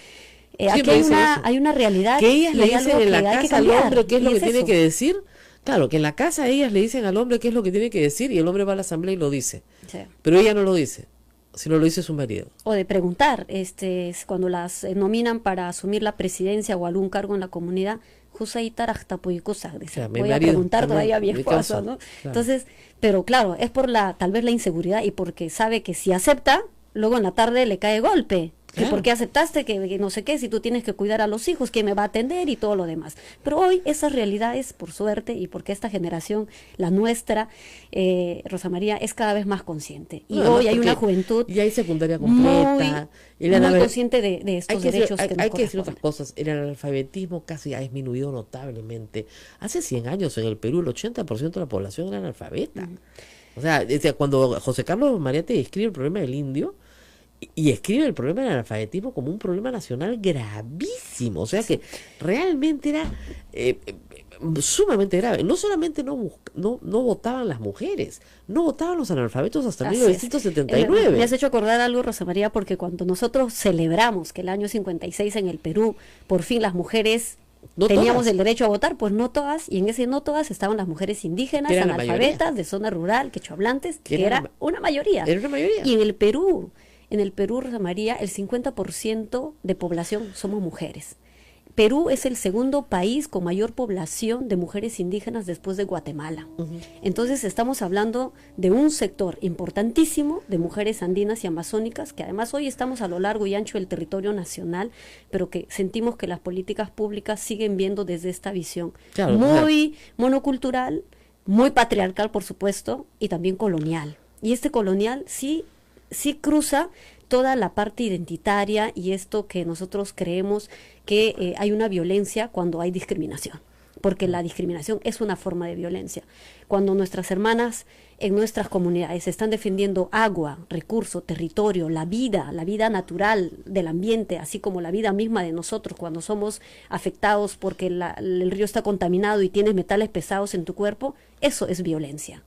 aquí Siempre hay dicen una, eso. hay una realidad Que ellas y le hay dicen algo en la que hay que casa al cambiar, hombre qué es lo y que tiene eso. que decir. Claro, que en la casa ellas le dicen al hombre qué es lo que tiene que decir y el hombre va a la asamblea y lo dice. Sí. Pero ella no lo dice, sino lo dice su marido. O de preguntar, cuando las nominan para asumir la presidencia o algún cargo en la comunidad, sea, mi voy a marido preguntar también, todavía a mi mi esposo, causa, ¿no? claro. Entonces, pero claro, es por tal vez la inseguridad y porque sabe que si acepta, luego en la tarde le cae golpe. Que Claro. por qué aceptaste, que no sé qué, si tú tienes que cuidar a los hijos, quién me va a atender y todo lo demás. Pero hoy esas realidades, por suerte, y porque esta generación, la nuestra, Rosa María, es cada vez más consciente. Y No, hoy hay porque una juventud ya hay secundaria completa. y la muy nave- consciente de estos derechos que nos hay que decir otras corresponden. cosas. El analfabetismo casi ha disminuido notablemente. Hace 100 años en el Perú el 80% de la población era analfabeta. O sea, cuando José Carlos Mariate escribe el problema del indio, y escribe el problema del analfabetismo como un problema nacional gravísimo. O sea que realmente era sumamente grave. No solamente no votaban las mujeres, no votaban los analfabetos hasta Así es. 1979. Me has hecho acordar algo, Rosa María, porque cuando nosotros celebramos que el año 56 en el Perú, por fin las mujeres No teníamos todas. el derecho a votar, pues no todas, y en ese no todas estaban las mujeres indígenas, Que eran la analfabetas, mayoría. de zona rural, quechohablantes, Que que era era la una mayoría. Era una mayoría. Y en el Perú, Rosa María, el 50% de población somos mujeres. Perú es el segundo país con mayor población de mujeres indígenas después de Guatemala. Entonces estamos hablando de un sector importantísimo de mujeres andinas y amazónicas, que además hoy estamos a lo largo y ancho del territorio nacional, pero que sentimos que las políticas públicas siguen viendo desde esta visión Claro, muy monocultural, muy patriarcal, por supuesto, y también colonial. Y este colonial sí cruza toda la parte identitaria y esto que nosotros creemos que hay una violencia cuando hay discriminación, porque la discriminación es una forma de violencia. Cuando nuestras hermanas en nuestras comunidades están defendiendo agua, recurso, territorio, la vida natural del ambiente, así como la vida misma de nosotros cuando somos afectados porque el río está contaminado y tienes metales pesados en tu cuerpo, eso es violencia.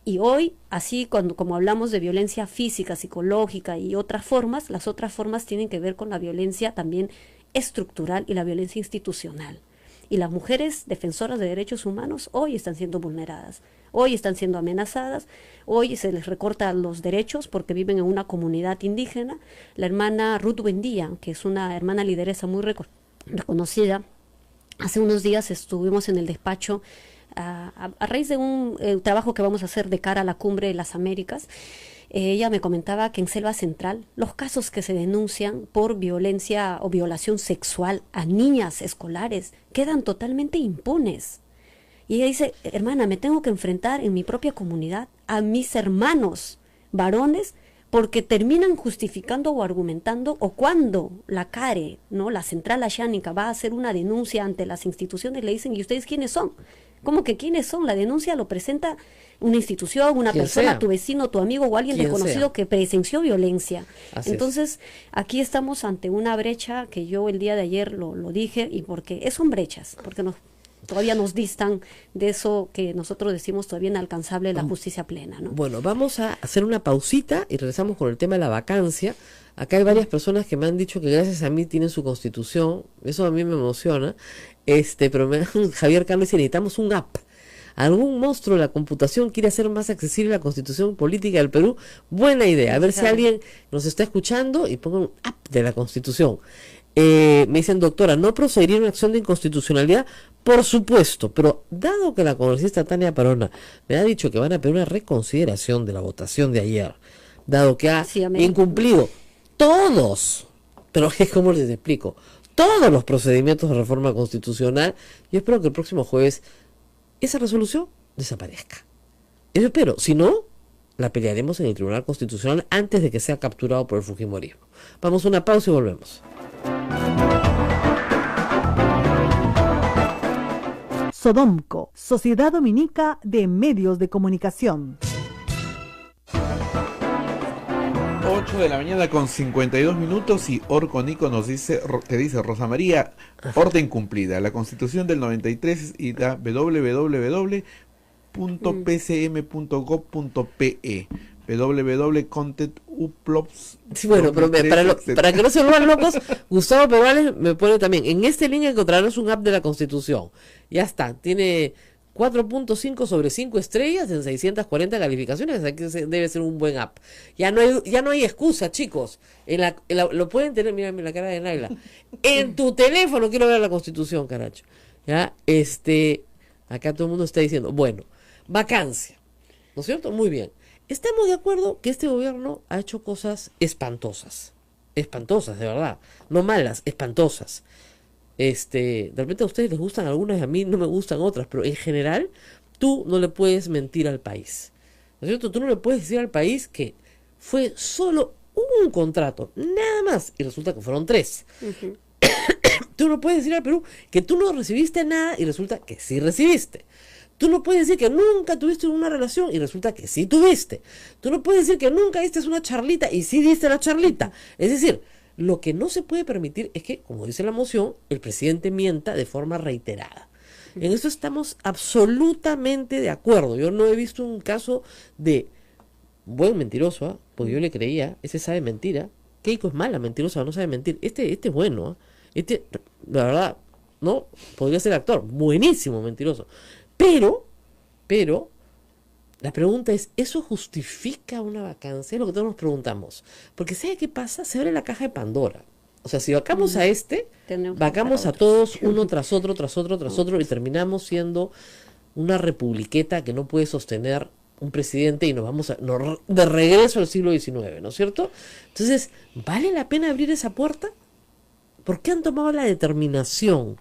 Y hoy, así como hablamos de violencia física, psicológica y otras formas, las otras formas tienen que ver con la violencia también estructural y la violencia institucional. Y las mujeres defensoras de derechos humanos hoy están siendo vulneradas, hoy están siendo amenazadas, hoy se les recorta los derechos porque viven en una comunidad indígena. La hermana Ruth Buendía, que es una hermana lideresa muy reconocida, hace unos días estuvimos en el despacho a raíz de un trabajo que vamos a hacer de cara a la Cumbre de las Américas. Ella me comentaba que en Selva Central los casos que se denuncian por violencia o violación sexual a niñas escolares quedan totalmente impunes. Y ella dice, hermana, me tengo que enfrentar en mi propia comunidad a mis hermanos varones porque terminan justificando o argumentando, o cuando la CARE, ¿no?, la Central Ayánica, va a hacer una denuncia ante las instituciones, le dicen, ¿y ustedes quiénes son? ¿Cómo que quiénes son? La denuncia lo presenta una institución, una Quien persona, sea. tu vecino, tu amigo o alguien Quien desconocido sea. que presenció violencia. Así Entonces, aquí estamos ante una brecha que yo el día de ayer lo dije, y porque son brechas, porque nos todavía nos distan de eso que nosotros decimos todavía inalcanzable, la justicia plena, ¿no? Bueno, vamos a hacer una pausita y regresamos con el tema de la vacancia. Acá hay varias personas que me han dicho que gracias a mí tienen su constitución, eso a mí me emociona, pero Javier Carlos dice, necesitamos un app. ¿Algún monstruo de la computación quiere hacer más accesible la constitución política del Perú? Buena idea. A ver si alguien nos está escuchando y ponga un app de la constitución. Me dicen, doctora, ¿no procedería una acción de inconstitucionalidad? Por supuesto, pero dado que la congresista Tania Parona me ha dicho que van a pedir una reconsideración de la votación de ayer, dado que ha incumplido todos, pero es como les explico, todos los procedimientos de reforma constitucional, yo espero que el próximo jueves esa resolución desaparezca. Eso espero. Si no, la pelearemos en el Tribunal Constitucional antes de que sea capturado por el fujimorismo. Vamos a una pausa y volvemos. Sodomco, Sociedad Dominica de Medios de Comunicación. 8 de la mañana con 52 minutos y Orco Nico nos dice, te dice Rosa María, orden cumplida. La Constitución del 93 y la www.pcm.gov.pe www.content.uplops. Sí, bueno, pero para que no se vuelvan locos, Gustavo Perales me pone también, en este link encontrarás un app de la Constitución. Ya está, tiene 4.5 sobre 5 estrellas en 640 calificaciones, así que debe ser un buen app. Ya no hay excusa, chicos. Lo pueden tener, mírame la cara de Naila. En tu teléfono quiero ver la Constitución, caracho. Ya, acá todo el mundo está diciendo, bueno, vacancia, ¿no es cierto? Muy bien. Estamos de acuerdo que este gobierno ha hecho cosas espantosas, de verdad, no malas, espantosas. De repente a ustedes les gustan algunas y a mí no me gustan otras, pero en general tú no le puedes mentir al país, ¿no es cierto? Tú no le puedes decir al país que fue solo un contrato, nada más, y resulta que fueron 3. Uh-huh. Tú no puedes decir al Perú que tú no recibiste nada y resulta que sí recibiste. Tú no puedes decir que nunca tuviste una relación y resulta que sí tuviste. Tú no puedes decir que nunca diste una charlita y sí diste la charlita. Es decir, lo que no se puede permitir es que, como dice la moción, el presidente mienta de forma reiterada. En eso estamos absolutamente de acuerdo. Yo no he visto un caso de buen mentiroso, porque yo le creía, ese sabe mentira. Keiko es mala, mentirosa, no sabe mentir. Este es bueno, la verdad, no, podría ser actor, buenísimo mentiroso. Pero, la pregunta es, ¿eso justifica una vacancia? Es lo que todos nos preguntamos. Porque ¿sabe qué pasa? Se abre la caja de Pandora. O sea, si vacamos a vacamos a todos uno tras otro, y terminamos siendo una republiqueta que no puede sostener un presidente y nos vamos de regreso al siglo XIX, ¿no es cierto? Entonces, ¿vale la pena abrir esa puerta? ¿Por qué han tomado la determinación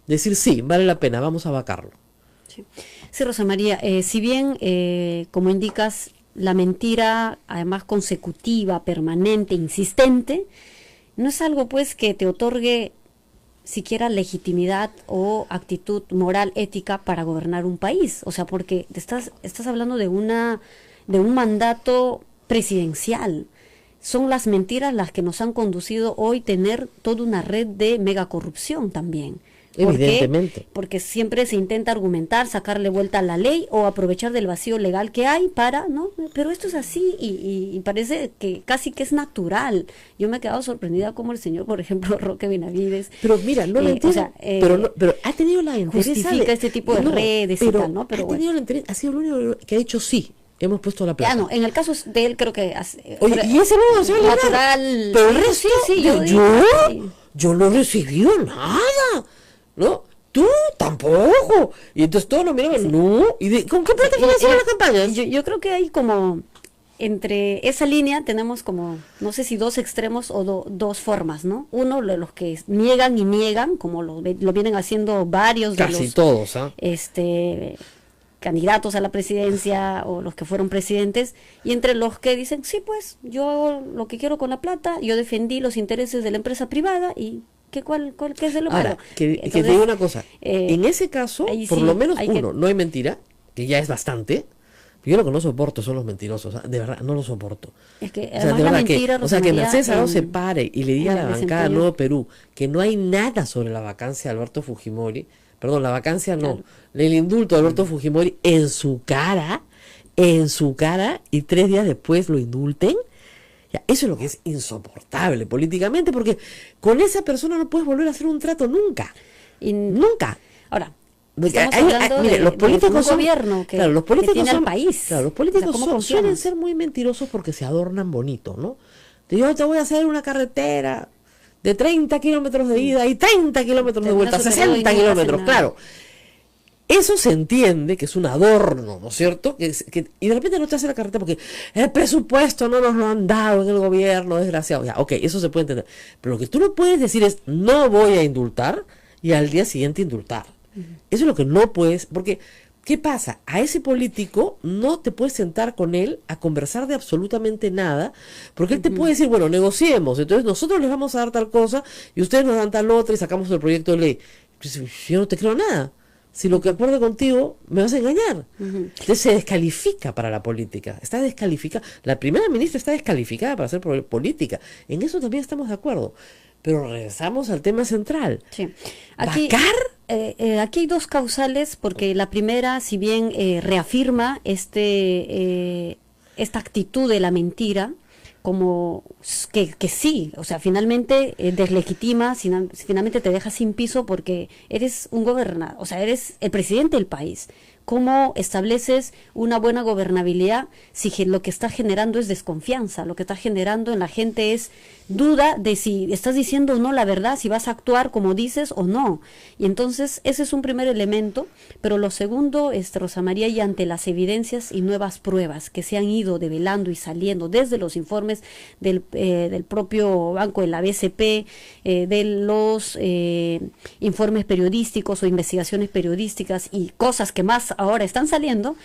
de decir, sí, vale la pena, vamos a vacarlo? Sí, Rosa María, si bien, como indicas, la mentira, además consecutiva, permanente, insistente, no es algo pues que te otorgue siquiera legitimidad o actitud moral, ética para gobernar un país. O sea, porque estás hablando de un mandato presidencial. Son las mentiras las que nos han conducido hoy a tener toda una red de megacorrupción también. Evidentemente. Porque siempre se intenta argumentar, sacarle vuelta a la ley o aprovechar del vacío legal que hay para, ¿no? Pero esto es así y parece que casi que es natural. Yo me he quedado sorprendida como el señor, por ejemplo, Roque Benavides. Pero mira, no lo entiendo. O sea, pero ha tenido la interés. Justifica este tipo de redes y tal, ¿no? Pero ha tenido la interés, ha sido el único que ha dicho sí. Hemos puesto la plata. Ya no, en el caso de él creo que oye, y ese no se va a natural. Pero el resto, sí, yo no he recibido nada. ¿No? Tú tampoco. Y entonces todos nos miraban, no. ¿Y con qué plata financiaron la campaña? Yo creo que hay como, entre esa línea tenemos como, no sé si 2 extremos o dos formas, ¿no? Uno, los que niegan y niegan, como lo vienen haciendo varios de casi todos, candidatos a la presidencia o los que fueron presidentes, y entre los que dicen, sí, pues, yo hago lo que quiero con la plata, yo defendí los intereses de la empresa privada y... ¿Qué es de lo malo? Ahora, que te digo una cosa, en ese caso, por lo menos no hay mentira, que ya es bastante. Yo lo que no soporto son los mentirosos, de verdad, no lo soporto. Es que, o sea, de verdad que Mercedes Arao se pare y le diga a la bancada de Nuevo Perú que no hay nada sobre la vacancia de Alberto Fujimori, perdón, la vacancia no, Claro. el indulto de Alberto Fujimori en su cara, y 3 días después lo indulten. Ya, eso es lo que es insoportable políticamente, porque con esa persona no puedes volver a hacer un trato nunca. Y Nunca. ahora, Porque estamos hablando mire, de, los políticos de un son, gobierno que, claro, los políticos que tiene son, al país. claro, los O sea, políticos ¿cómo suelen confiamos? ser muy mentirosos porque se adornan bonito, ¿no? Yo te voy a hacer una carretera de 30 kilómetros de ida y 30 kilómetros de Termina vuelta, su periodo y 60 no hacen kilómetros, nada. claro. Eso se entiende que es un adorno, ¿no es cierto? Y de repente no te hace la carretera porque el presupuesto no nos lo han dado en el gobierno, desgraciado. Ya, ok, eso se puede entender. Pero lo que tú no puedes decir es, no voy a indultar, y al día siguiente indultar. Eso es lo que no puedes, porque, ¿qué pasa? A ese político no te puedes sentar con él a conversar de absolutamente nada, porque él te puede decir, bueno, negociemos, entonces nosotros les vamos a dar tal cosa, y ustedes nos dan tal otra, y sacamos el proyecto de ley. Pues, yo no te creo nada. Si lo que acuerdo contigo, me vas a engañar. Entonces se descalifica para la política. Está descalificada. La primera ministra está descalificada para hacer política. En eso también estamos de acuerdo. Pero regresamos al tema central. Sí. Aquí, ¿Vacar? aquí hay dos causales, porque la primera, si bien reafirma esta actitud de la mentira, como que sí, o sea, finalmente deslegitima, finalmente te deja sin piso porque eres un gobernador, o sea, eres el presidente del país. ¿Cómo estableces una buena gobernabilidad si lo que está generando es desconfianza? Lo que está generando en la gente es duda de si estás diciendo o no la verdad, si vas a actuar como dices o no. Y entonces ese es un primer elemento, pero lo segundo, Rosa María, y ante las evidencias y nuevas pruebas que se han ido develando y saliendo desde los informes del propio banco de la BCP, de los informes periodísticos o investigaciones periodísticas y cosas que más ahora están saliendo,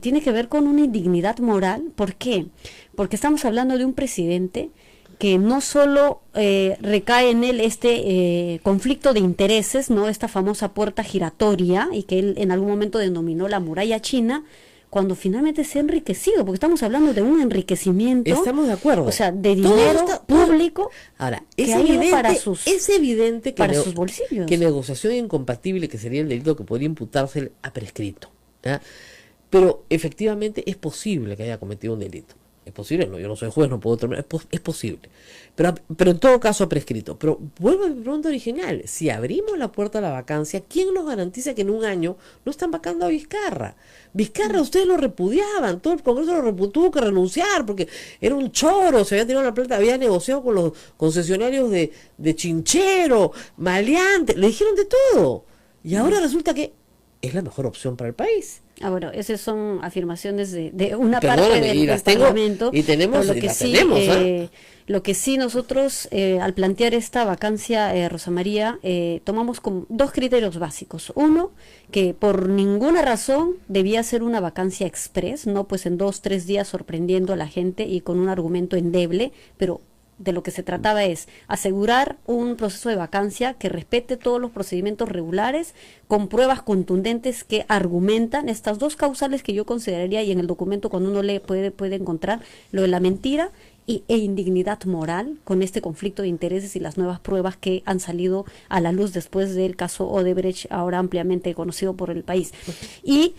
tiene que ver con una indignidad moral. ¿Por qué? Porque estamos hablando de un presidente que no solo recae en él conflicto de intereses, no, esta famosa puerta giratoria, y que él en algún momento denominó la muralla china, cuando finalmente se ha enriquecido, porque estamos hablando de un enriquecimiento. Estamos de acuerdo. O sea, de Todo dinero está- público. Ahora, que es ha ido evidente, para sus- es evidente que, para sus bolsillos. que negociación incompatible, que sería el delito que podría imputarse, ha prescrito. ¿Ya? Pero efectivamente es posible que haya cometido un delito. Es posible, no, yo no soy juez, no puedo determinar, es posible. Pero en todo caso ha prescrito. Pero vuelvo a mi pregunta original. Si abrimos la puerta a la vacancia, ¿quién nos garantiza que en un año no están vacando a Vizcarra? Vizcarra, ustedes lo repudiaban, todo el Congreso tuvo que renunciar porque era un choro, se había tirado la plata, había negociado con los concesionarios de Chinchero, maleante, le dijeron de todo. Y ahora resulta que es la mejor opción para el país. Bueno, esas son afirmaciones de una Perdóname, parte del, y las del tengo, Parlamento. y tenemos, pero y las tenemos, ¿eh? Lo que sí nosotros, al plantear esta vacancia, Rosa María, tomamos como dos criterios básicos. Uno, que por ninguna razón debía ser una vacancia express, no pues en 2-3 días sorprendiendo a la gente y con un argumento endeble, pero de lo que se trataba es asegurar un proceso de vacancia que respete todos los procedimientos regulares, con pruebas contundentes que argumentan estas dos causales que yo consideraría, y en el documento cuando uno lee puede encontrar lo de la mentira e indignidad moral, con este conflicto de intereses y las nuevas pruebas que han salido a la luz después del caso Odebrecht, ahora ampliamente conocido por el país. Y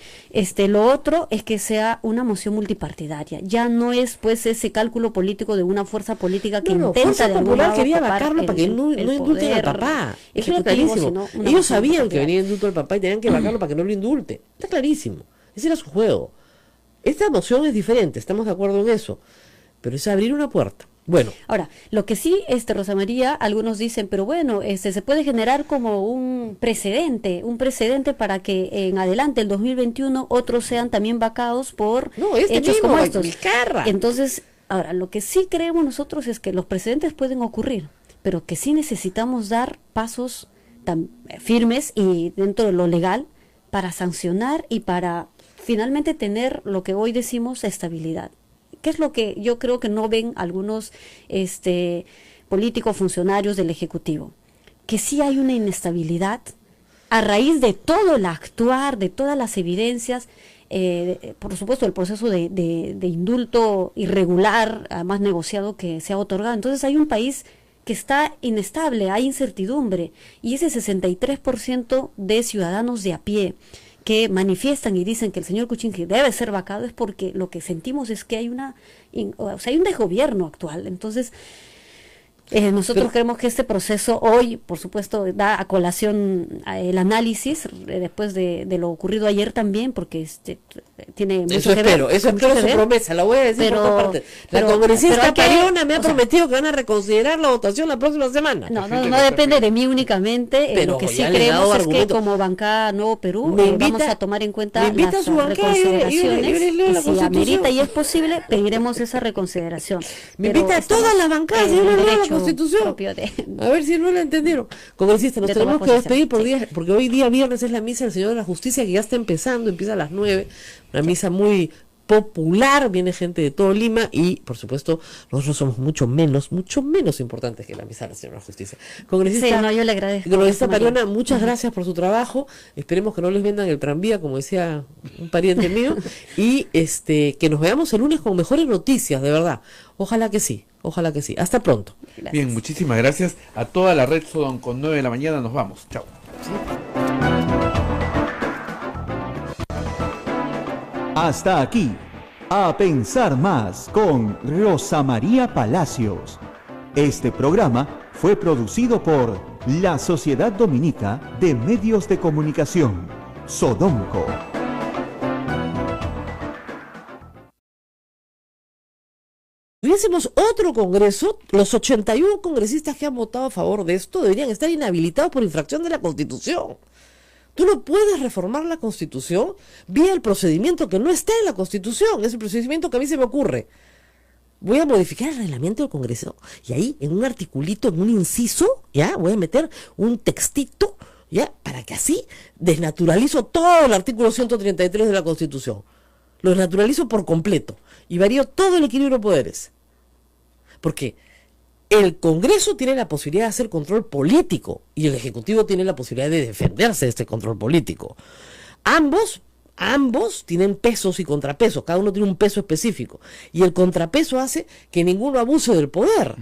lo otro es que sea una moción multipartidaria. Ya no es pues ese cálculo político de una fuerza política que intenta Fuerza de algún Popular modo quería copar vacarlo para que no indulten al poder papá. Eso era ejecutivo, clarísimo. sino una Ellos moción sabían que multipartidaria. venía el indulto del papá y tenían que vacarlo para que no lo indulten. Está clarísimo. Ese era su juego. Esta moción es diferente, estamos de acuerdo en eso. Pero es abrir una puerta. Bueno, Ahora, lo que sí, Rosa María, algunos dicen, pero bueno, se puede generar como un precedente para que en adelante, el 2021, otros sean también vacados por no, este hechos mismo, como estos. Vizcarra. Entonces, ahora, lo que sí creemos nosotros es que los precedentes pueden ocurrir, pero que sí necesitamos dar pasos tan firmes y dentro de lo legal para sancionar y para finalmente tener lo que hoy decimos estabilidad. ¿Qué es lo que yo creo que no ven algunos políticos funcionarios del Ejecutivo? Que sí hay una inestabilidad a raíz de todo el actuar, de todas las evidencias, por supuesto el proceso de indulto irregular, además negociado, que se ha otorgado. Entonces hay un país que está inestable, hay incertidumbre, y ese 63% de ciudadanos de a pie que manifiestan y dicen que el señor Kuczynski debe ser vacado es porque lo que sentimos es que hay hay un desgobierno actual. Entonces, nosotros creemos que este proceso hoy, por supuesto, da a colación el análisis después de lo ocurrido ayer también, porque tiene mucho eso que ver. Eso espero su promesa, la voy a decir por otra parte. La congresista Pariona me ha prometido que van a reconsiderar la votación la próxima semana. No depende de mí únicamente. Pero lo que sí creemos es que como bancada Nuevo Perú vamos a tomar en cuenta las reconsideraciones, y si amerita y es posible, pediremos esa reconsideración. Me invita a todas las bancadas y yo le leo la Constitución. A ver si no la entendieron. Congresista, nos tenemos que despedir porque hoy día viernes es la misa del Señor de la Justicia, que ya está empezando, empieza a las 9, una misa muy popular, viene gente de todo Lima y, por supuesto, nosotros somos mucho menos importantes que la misa del Señor de la Justicia. Congresista, sí, yo le agradezco. Congresista Pariona, muchas gracias por su trabajo, esperemos que no les vendan el tranvía, como decía un pariente mío, y que nos veamos el lunes con mejores noticias, de verdad. Ojalá que sí. Hasta pronto. Gracias. Bien, muchísimas gracias a toda la red Sodom. Con 9 de la mañana nos vamos. Chao. Hasta aquí, A Pensar Más con Rosa María Palacios. Este programa fue producido por la Sociedad Dominica de Medios de Comunicación, Sodomco. Tuviésemos otro congreso, los 81 congresistas que han votado a favor de esto deberían estar inhabilitados por infracción de la Constitución. Tú no puedes reformar la Constitución vía el procedimiento que no está en la Constitución, es el procedimiento que a mí se me ocurre. Voy a modificar el reglamento del Congreso y ahí en un articulito, en un inciso, ya voy a meter un textito, ya, para que así desnaturalizo todo el artículo 133 de la Constitución. Lo desnaturalizo por completo y varío todo el equilibrio de poderes. Porque el Congreso tiene la posibilidad de hacer control político y el Ejecutivo tiene la posibilidad de defenderse de este control político. Ambos tienen pesos y contrapesos, cada uno tiene un peso específico y el contrapeso hace que ninguno abuse del poder.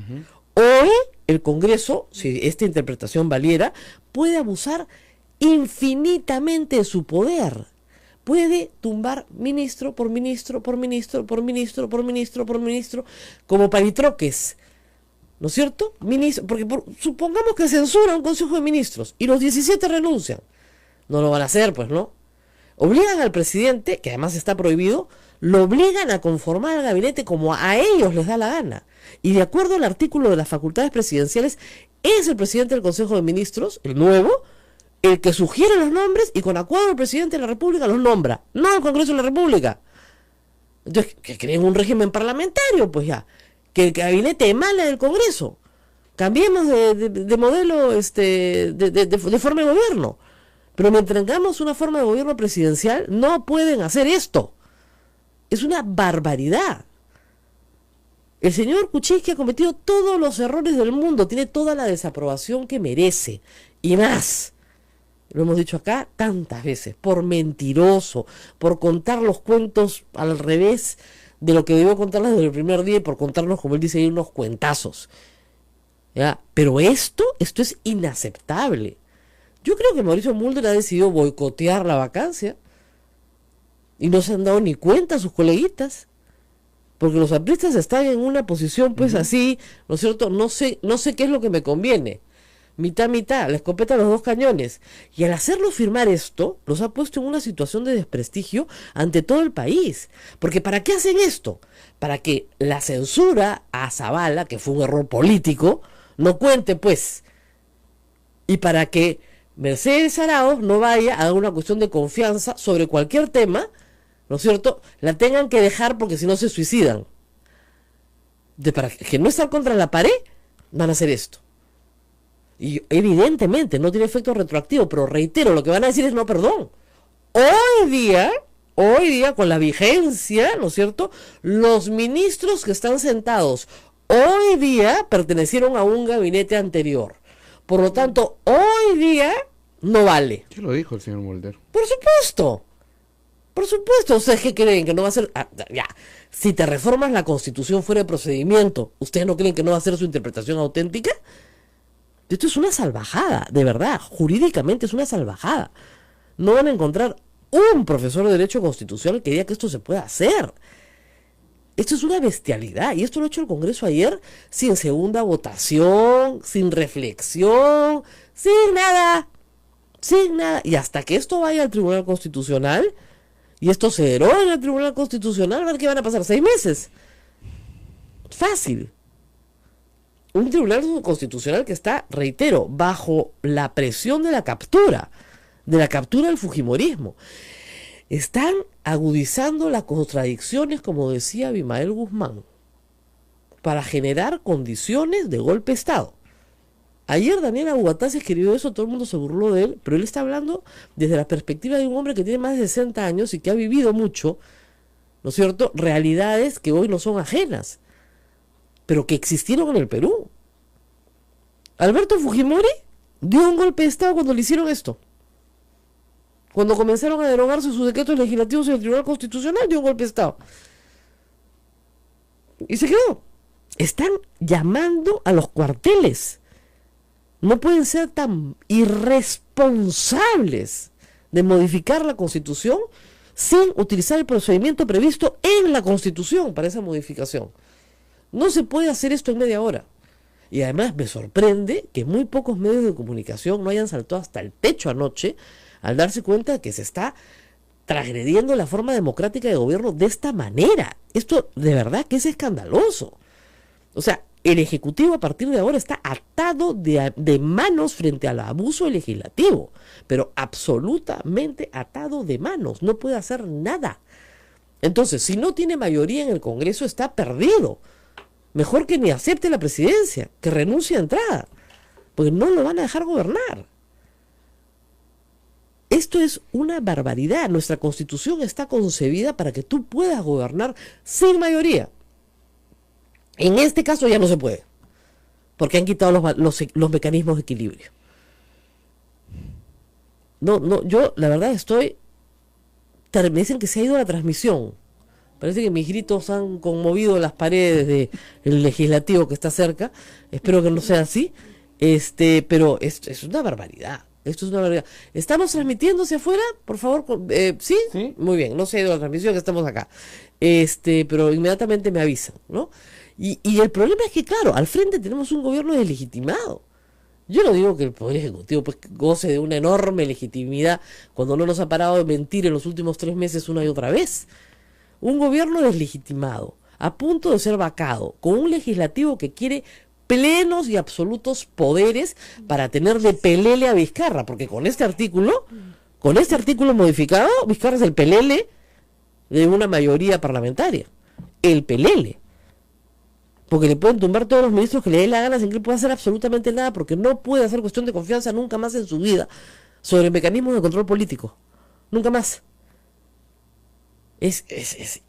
Hoy el Congreso, si esta interpretación valiera, puede abusar infinitamente de su poder. Puede tumbar ministro por ministro, por ministro, por ministro, por ministro, por ministro, como palitroques, ¿no es cierto? Porque supongamos que censura un Consejo de Ministros y los 17 renuncian. No lo van a hacer, pues, ¿no? Obligan al presidente, que además está prohibido, lo obligan a conformar al gabinete como a ellos les da la gana. Y de acuerdo al artículo de las facultades presidenciales, es el presidente del Consejo de Ministros, el nuevo, el que sugiere los nombres y con acuerdo del presidente de la República los nombra, no el Congreso de la República. Entonces, que creen un régimen parlamentario, pues ya, que el gabinete emana del Congreso. Cambiemos de modelo, de forma de gobierno. Pero mientras tengamos una forma de gobierno presidencial, no pueden hacer esto. Es una barbaridad. El señor Kuczynski ha cometido todos los errores del mundo, tiene toda la desaprobación que merece, y más. Lo hemos dicho acá tantas veces, por mentiroso, por contar los cuentos al revés de lo que debió contarles desde el primer día y por contarnos, como él dice ahí, unos cuentazos. ¿Ya? Pero esto es inaceptable. Yo creo que Mauricio Mulder ha decidido boicotear la vacancia y no se han dado ni cuenta a sus coleguitas, porque los apristas están en una posición pues así, ¿no es cierto? No sé qué es lo que me conviene. Mitad, la escopeta a los dos cañones. Y al hacerlo firmar esto, los ha puesto en una situación de desprestigio ante todo el país. Porque ¿para qué hacen esto? Para que la censura a Zavala, que fue un error político, no cuente, pues. Y para que Mercedes Arauz no vaya a dar una cuestión de confianza sobre cualquier tema, ¿no es cierto? La tengan que dejar porque si no se suicidan. Para que no estar contra la pared, van a hacer esto. Y evidentemente no tiene efecto retroactivo, pero reitero, lo que van a decir es no, perdón. Hoy día, con la vigencia, ¿no es cierto? Los ministros que están sentados hoy día pertenecieron a un gabinete anterior. Por lo tanto, hoy día no vale. ¿Qué lo dijo el señor Mulder? Por supuesto. Por supuesto, ¿ustedes qué creen? ¿Que no va a ser? Ya, si te reformas la Constitución fuera de procedimiento, ¿ustedes no creen que no va a ser su interpretación auténtica? Esto es una salvajada, de verdad, jurídicamente es una salvajada. No van a encontrar un profesor de Derecho Constitucional que diga que esto se puede hacer. Esto es una bestialidad, y esto lo ha hecho el Congreso ayer sin segunda votación, sin reflexión, sin nada, y hasta que esto vaya al Tribunal Constitucional, y esto se deroga en el Tribunal Constitucional, ¿qué van a pasar? 6 meses. Fácil. Un Tribunal Constitucional que está, reitero, bajo la presión de la captura del fujimorismo. Están agudizando las contradicciones, como decía Abimael Guzmán, para generar condiciones de golpe de Estado. Ayer Daniel Abugataz escribió eso, todo el mundo se burló de él, pero él está hablando desde la perspectiva de un hombre que tiene más de 60 años y que ha vivido mucho, ¿no es cierto?, realidades que hoy no son ajenas, pero que existieron en el Perú. Alberto Fujimori dio un golpe de Estado cuando le hicieron esto. Cuando comenzaron a derogarse sus decretos legislativos en el Tribunal Constitucional, dio un golpe de Estado. Y se quedó. Están llamando a los cuarteles. No pueden ser tan irresponsables de modificar la Constitución sin utilizar el procedimiento previsto en la Constitución para esa modificación. No se puede hacer esto en media hora. Y además me sorprende que muy pocos medios de comunicación no hayan saltado hasta el techo anoche al darse cuenta de que se está transgrediendo la forma democrática de gobierno de esta manera. Esto de verdad que es escandaloso. O sea, el Ejecutivo a partir de ahora está atado de manos frente al abuso legislativo, pero absolutamente atado de manos, no puede hacer nada. Entonces, si no tiene mayoría en el Congreso, está perdido. Mejor que ni acepte la presidencia, que renuncie de entrada, porque no lo van a dejar gobernar. Esto es una barbaridad. Nuestra Constitución está concebida para que tú puedas gobernar sin mayoría. En este caso ya no se puede, porque han quitado los mecanismos de equilibrio. Yo la verdad me dicen que se ha ido la transmisión. Parece que mis gritos han conmovido las paredes del legislativo que está cerca. Espero que no sea así. Pero es una barbaridad. Esto es una barbaridad. ¿Estamos transmitiendo hacia afuera? Por favor, ¿sí? ¿Sí? Muy bien, no se ha ido la transmisión, que estamos acá. Pero inmediatamente me avisan, ¿no? Y el problema es que, claro, al frente tenemos un gobierno deslegitimado. Yo no digo que el Poder Ejecutivo pues goce de una enorme legitimidad cuando no nos ha parado de mentir en los últimos 3 meses una y otra vez. Un gobierno deslegitimado, a punto de ser vacado, con un legislativo que quiere plenos y absolutos poderes para tener de pelele a Vizcarra, porque con este artículo modificado, Vizcarra es el pelele de una mayoría parlamentaria. El pelele. Porque le pueden tumbar todos los ministros que le dé la gana sin que él pueda hacer absolutamente nada, porque no puede hacer cuestión de confianza nunca más en su vida sobre mecanismos de control político. Nunca más. Es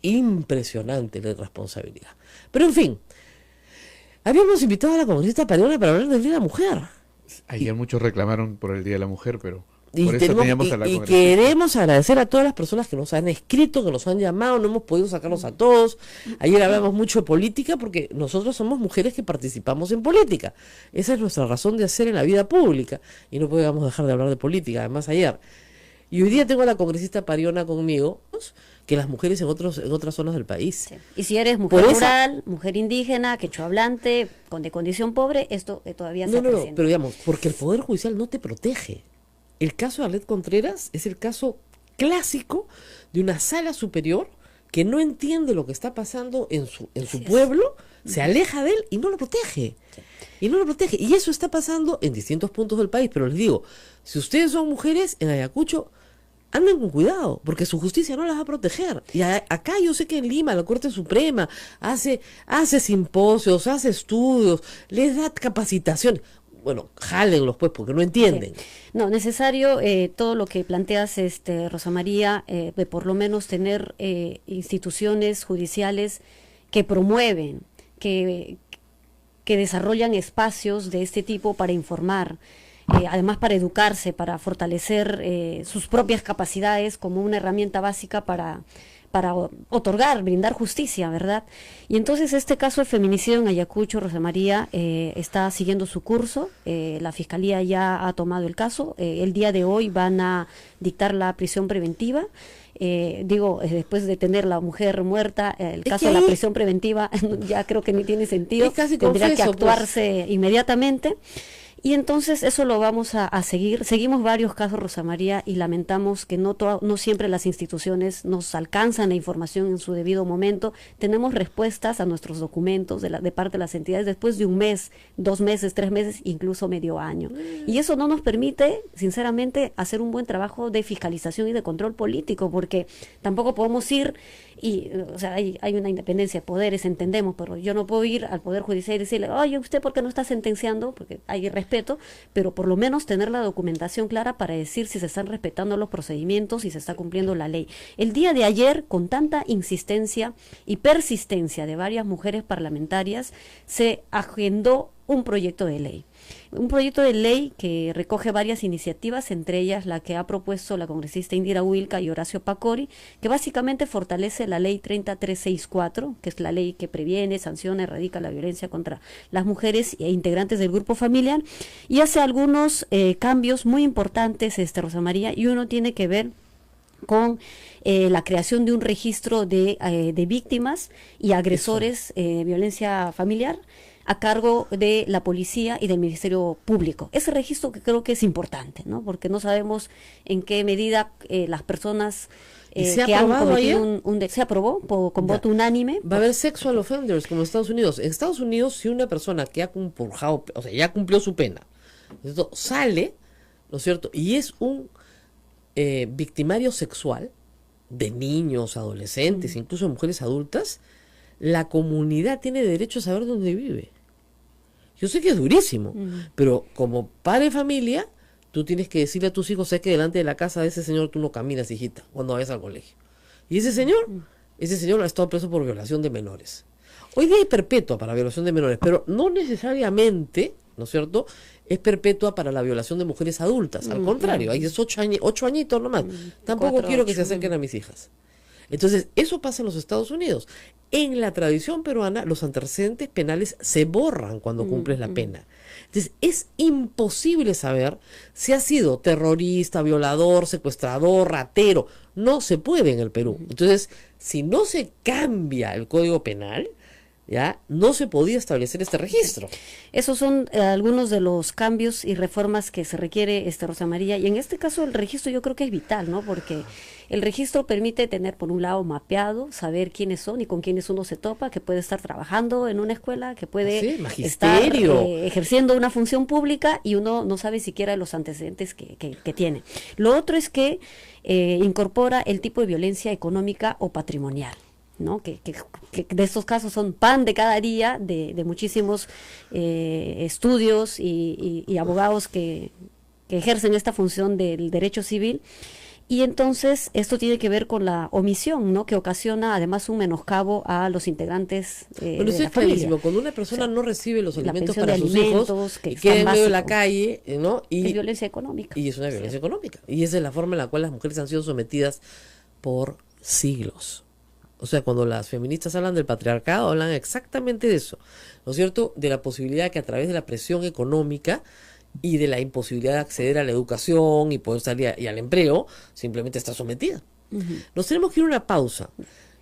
impresionante la irresponsabilidad. Pero en fin, habíamos invitado a la congresista Pariona para hablar del Día de la Mujer. Ayer muchos reclamaron por el Día de la Mujer, pero por eso teníamos a la congresista. Queremos agradecer a todas las personas que nos han escrito, que nos han llamado, no hemos podido sacarlos a todos. Ayer hablamos mucho de política porque nosotros somos mujeres que participamos en política. Esa es nuestra razón de hacer en la vida pública y no podíamos dejar de hablar de política, además ayer. Y hoy día tengo a la congresista Pariona conmigo, que las mujeres en otras zonas del país. Sí. Y si eres mujer rural, mujer indígena, quechua hablante, de condición pobre, esto todavía se presenta. No, pero digamos, porque el Poder Judicial no te protege. El caso de Arlet Contreras es el caso clásico de una sala superior que no entiende lo que está pasando en su pueblo, se aleja de él y no lo protege. Sí. Y no lo protege. Y eso está pasando en distintos puntos del país. Pero les digo, si ustedes son mujeres en Ayacucho, anden con cuidado, porque su justicia no las va a proteger. Y acá yo sé que en Lima la Corte Suprema hace simposios, hace estudios, les da capacitación. Bueno, jálenlos pues, porque no entienden. Sí. No, necesario todo lo que planteas, Rosa María, de por lo menos tener instituciones judiciales que promueven, que desarrollan espacios de este tipo para informar. además para educarse, para fortalecer sus propias capacidades como una herramienta básica para otorgar, brindar justicia, ¿verdad? Y entonces este caso de feminicidio en Ayacucho, Rosa María, está siguiendo su curso, la Fiscalía ya ha tomado el caso, el día de hoy van a dictar la prisión preventiva. Después de tener la mujer muerta, el caso de la prisión preventiva ya creo que ni tiene sentido, tendría que actuarse inmediatamente. Y entonces eso lo vamos a seguir. Seguimos varios casos, Rosa María, y lamentamos que no siempre las instituciones nos alcanzan la información en su debido momento. Tenemos respuestas a nuestros documentos de parte de las entidades después de un mes, 2 meses, 3 meses, incluso medio año. Y eso no nos permite, sinceramente, hacer un buen trabajo de fiscalización y de control político, porque tampoco podemos ir o sea, hay una independencia de poderes, entendemos, pero yo no puedo ir al Poder Judicial y decirle, oye, ¿usted por qué no está sentenciando? Porque hay respeto, pero por lo menos tener la documentación clara para decir si se están respetando los procedimientos y se está cumpliendo la ley. El día de ayer, con tanta insistencia y persistencia de varias mujeres parlamentarias, se agendó un proyecto de ley. Un proyecto de ley que recoge varias iniciativas, entre ellas la que ha propuesto la congresista Indira Wilca y Horacio Pacori, que básicamente fortalece la ley 30364, que es la ley que previene, sanciona, erradica la violencia contra las mujeres e integrantes del grupo familiar, y hace algunos cambios muy importantes, Rosa María, y uno tiene que ver con la creación de un registro de víctimas y agresores de violencia familiar a cargo de la policía y del Ministerio Público. Ese registro que creo que es importante, ¿no? Porque no sabemos en qué medida las personas ¿Se que ha han aprobado cometido se aprobó con voto unánime. Va a haber sexual offenders como en Estados Unidos. En Estados Unidos, si una persona que ha purgado, o sea, ya cumplió su pena, ¿cierto?, sale, ¿no es cierto?, y es un victimario sexual de niños, adolescentes, incluso de mujeres adultas, la comunidad tiene derecho a saber dónde vive. Yo sé que es durísimo, pero como padre de familia, tú tienes que decirle a tus hijos, sé que delante de la casa de ese señor tú no caminas, hijita, cuando vayas al colegio. Y ese señor ha estado preso por violación de menores. Hoy día hay perpetua para violación de menores, pero no necesariamente, ¿no es cierto?, es perpetua para la violación de mujeres adultas. Al contrario, ahí es 8 añitos nomás. Tampoco 4, quiero que 8, se acerquen a mis hijas. Entonces, eso pasa en los Estados Unidos. En la tradición peruana, los antecedentes penales se borran cuando cumples la pena. Entonces, es imposible saber si has sido terrorista, violador, secuestrador, ratero. No se puede en el Perú. Entonces, si no se cambia el Código Penal, ya no se podía establecer este registro. Esos son algunos de los cambios y reformas que se requiere, Rosa María, y en este caso el registro yo creo que es vital, ¿no? Porque el registro permite tener, por un lado, mapeado, saber quiénes son y con quiénes uno se topa, que puede estar trabajando en una escuela, que puede estar ejerciendo una función pública y uno no sabe siquiera los antecedentes que tiene. Lo otro es que incorpora el tipo de violencia económica o patrimonial, ¿no? Que de estos casos son pan de cada día de muchísimos estudios y abogados que ejercen esta función del derecho civil. Y entonces esto tiene que ver con la omisión, ¿no?, que ocasiona además un menoscabo a los integrantes bueno, de eso la es familia. clarísimo. Cuando una persona no recibe los alimentos para sus alimentos, hijos que y queda en medio de la básico. calle, ¿no? Y Es violencia económica. Y es una violencia económica. Y esa es la forma en la cual las mujeres han sido sometidas por siglos. O sea, cuando las feministas hablan del patriarcado, hablan exactamente de eso, ¿no es cierto?, de la posibilidad que a través de la presión económica y de la imposibilidad de acceder a la educación y poder salir y al empleo, simplemente está sometida. Nos tenemos que ir a una pausa.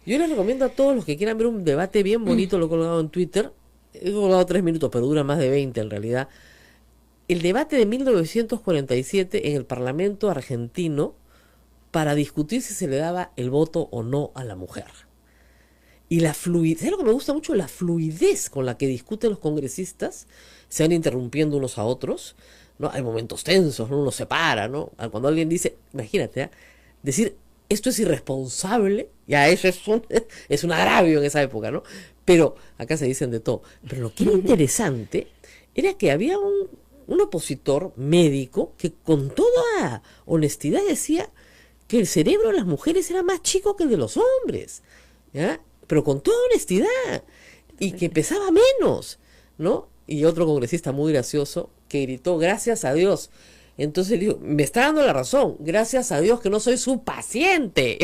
Yo les recomiendo a todos los que quieran ver un debate bien bonito, lo he colgado en Twitter, he colgado 3 minutos, pero dura más de 20 en realidad, el debate de 1947 en el Parlamento argentino para discutir si se le daba el voto o no a la mujer. Y la fluidez, ¿sabes lo que me gusta mucho? La fluidez con la que discuten los congresistas, se van interrumpiendo unos a otros, ¿no? Hay momentos tensos, ¿no? Uno se para, ¿no? Cuando alguien dice, imagínate, decir esto es irresponsable, ya eso es un agravio en esa época, ¿no? Pero acá se dicen de todo. Pero lo que era interesante era que había un opositor médico que con toda honestidad decía que el cerebro de las mujeres era más chico que el de los hombres, ¿ya? Pero con toda honestidad, y que pesaba menos, ¿no? Y otro congresista muy gracioso que gritó, gracias a Dios. Entonces digo, me está dando la razón, gracias a Dios que no soy su paciente.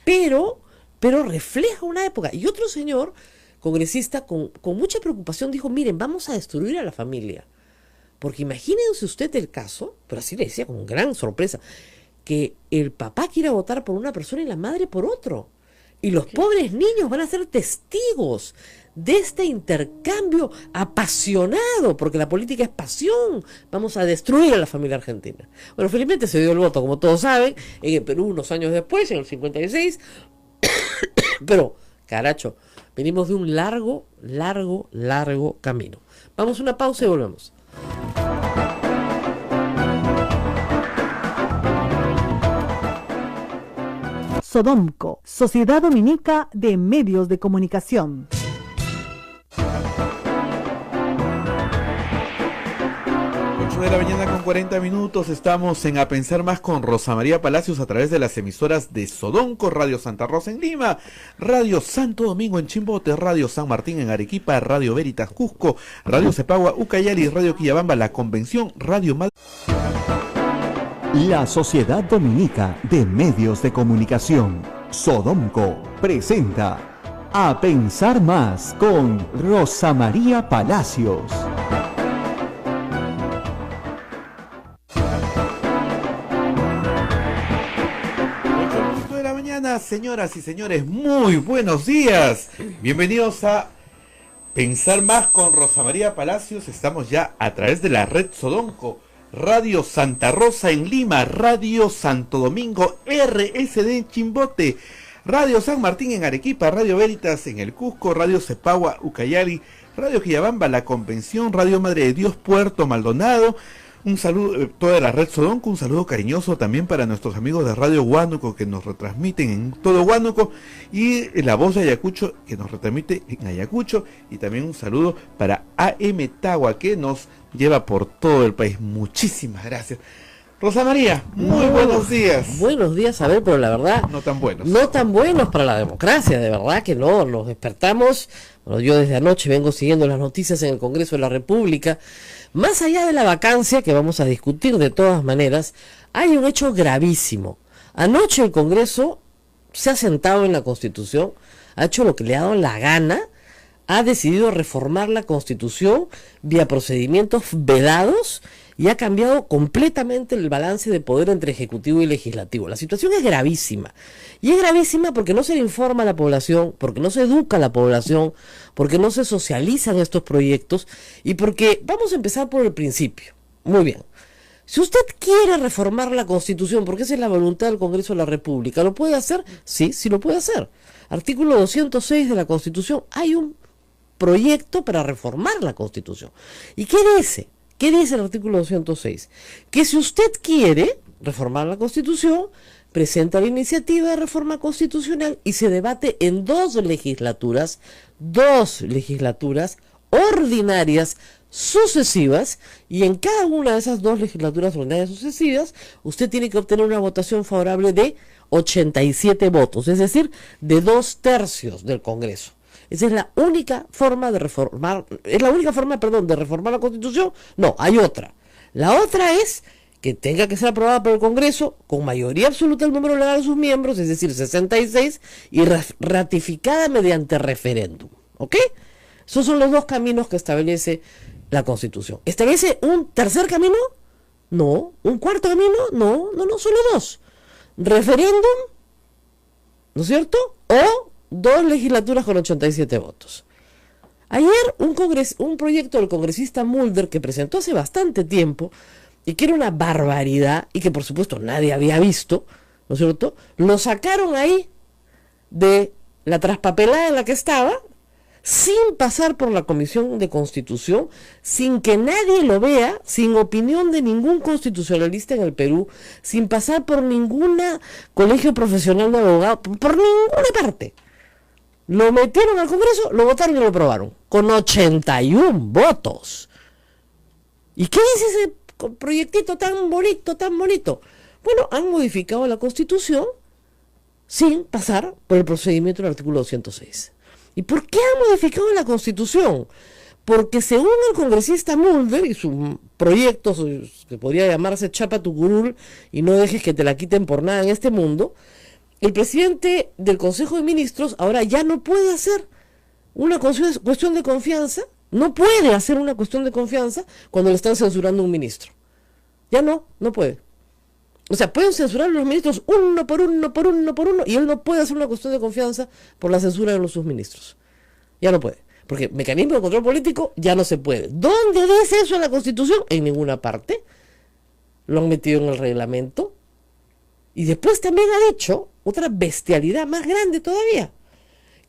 pero refleja una época. Y otro señor, congresista, con mucha preocupación dijo, miren, vamos a destruir a la familia. Porque imagínense usted el caso, pero así le decía con gran sorpresa, que el papá quiera votar por una persona y la madre por otro. Y los pobres niños van a ser testigos de este intercambio apasionado, porque la política es pasión. Vamos a destruir a la familia argentina. Bueno, felizmente se dio el voto, como todos saben, en el Perú unos años después, en el 56. Pero, caracho, venimos de un largo camino. Vamos a una pausa y volvemos. Sodomco, Sociedad Dominica de Medios de Comunicación. De la mañana con 40 minutos, estamos en A Pensar Más con Rosa María Palacios a través de las emisoras de Sodonco, Radio Santa Rosa en Lima, Radio Santo Domingo en Chimbote, Radio San Martín en Arequipa, Radio Veritas Cusco, Radio Cepagua Ucayali, Radio Quillabamba La Convención, Radio Madrid. La Sociedad Dominica de Medios de Comunicación, Sodomco, presenta A Pensar Más con Rosa María Palacios. 8 de la mañana, señoras y señores, muy buenos días. Bienvenidos a Pensar Más con Rosa María Palacios. Estamos ya a través de la red Sodonco, Radio Santa Rosa en Lima, Radio Santo Domingo, RSD en Chimbote, Radio San Martín en Arequipa, Radio Veritas en el Cusco, Radio Cepagua Ucayali, Radio Quillabamba La Convención, Radio Madre de Dios Puerto Maldonado. Un saludo, toda la red Sodonco, un saludo cariñoso también para nuestros amigos de Radio Huánuco que nos retransmiten en todo Huánuco, y La Voz de Ayacucho que nos retransmite en Ayacucho, y también un saludo para AM Tagua que nos lleva por todo el país. Muchísimas gracias. Rosa María, muy buenos días. Buenos días, a ver, pero la verdad... No tan buenos. No tan buenos para la democracia, de verdad que no, nos despertamos. Bueno, yo desde anoche vengo siguiendo las noticias en el Congreso de la República. Más allá de la vacancia, que vamos a discutir de todas maneras, hay un hecho gravísimo. Anoche el Congreso se ha sentado en la Constitución, ha hecho lo que le ha dado la gana, ha decidido reformar la Constitución vía procedimientos vedados y ha cambiado completamente el balance de poder entre Ejecutivo y Legislativo. La situación es gravísima. Y es gravísima porque no se le informa a la población, porque no se educa a la población, porque no se socializan estos proyectos y porque vamos a empezar por el principio. Muy bien. Si usted quiere reformar la Constitución, porque esa es la voluntad del Congreso de la República, ¿lo puede hacer? Sí, sí lo puede hacer. Artículo 206 de la Constitución, hay un proyecto para reformar la Constitución. ¿Y qué dice? ¿Qué dice el artículo 206? Que si usted quiere reformar la Constitución, presenta la iniciativa de reforma constitucional y se debate en dos legislaturas ordinarias sucesivas, y en cada una de esas dos legislaturas ordinarias sucesivas usted tiene que obtener una votación favorable de 87 votos, es decir, de 2/3 del Congreso. Esa es la única forma de reformar, de reformar la Constitución. No, hay otra. La otra es que tenga que ser aprobada por el Congreso con mayoría absoluta del número legal de sus miembros, es decir, 66, y ratificada mediante referéndum. ¿Ok? Esos son los dos caminos que establece la Constitución. ¿Establece un tercer camino? No. ¿Un cuarto camino? No, solo dos. Referéndum, ¿no es cierto? O dos legislaturas con 87 votos. Ayer un proyecto del congresista Mulder que presentó hace bastante tiempo y que era una barbaridad y que por supuesto nadie había visto, ¿no es cierto? Lo sacaron ahí de la traspapelada en la que estaba, sin pasar por la Comisión de Constitución, sin que nadie lo vea, sin opinión de ningún constitucionalista en el Perú, sin pasar por ninguna colegio profesional de abogados, por ninguna parte. Lo metieron al Congreso, lo votaron y lo aprobaron, con 81 votos. ¿Y qué dice ese proyectito tan bonito, tan bonito? Bueno, han modificado la Constitución sin pasar por el procedimiento del artículo 206. ¿Y por qué han modificado la Constitución? porque según el congresista Mulder y su proyecto, que podría llamarse Chapa tu curul y no dejes que te la quiten por nada en este mundo, el presidente del Consejo de Ministros ahora ya no puede hacer una cuestión de confianza, no puede hacer una cuestión de confianza cuando le están censurando a un ministro. Ya no puede. O sea, pueden censurar a los ministros uno por uno, y él no puede hacer una cuestión de confianza por la censura de sus ministros. Ya no puede. Porque mecanismo de control político ya no se puede. ¿Dónde dice eso en la Constitución? En ninguna parte. Lo han metido en el reglamento. Y después también ha dicho otra bestialidad más grande todavía,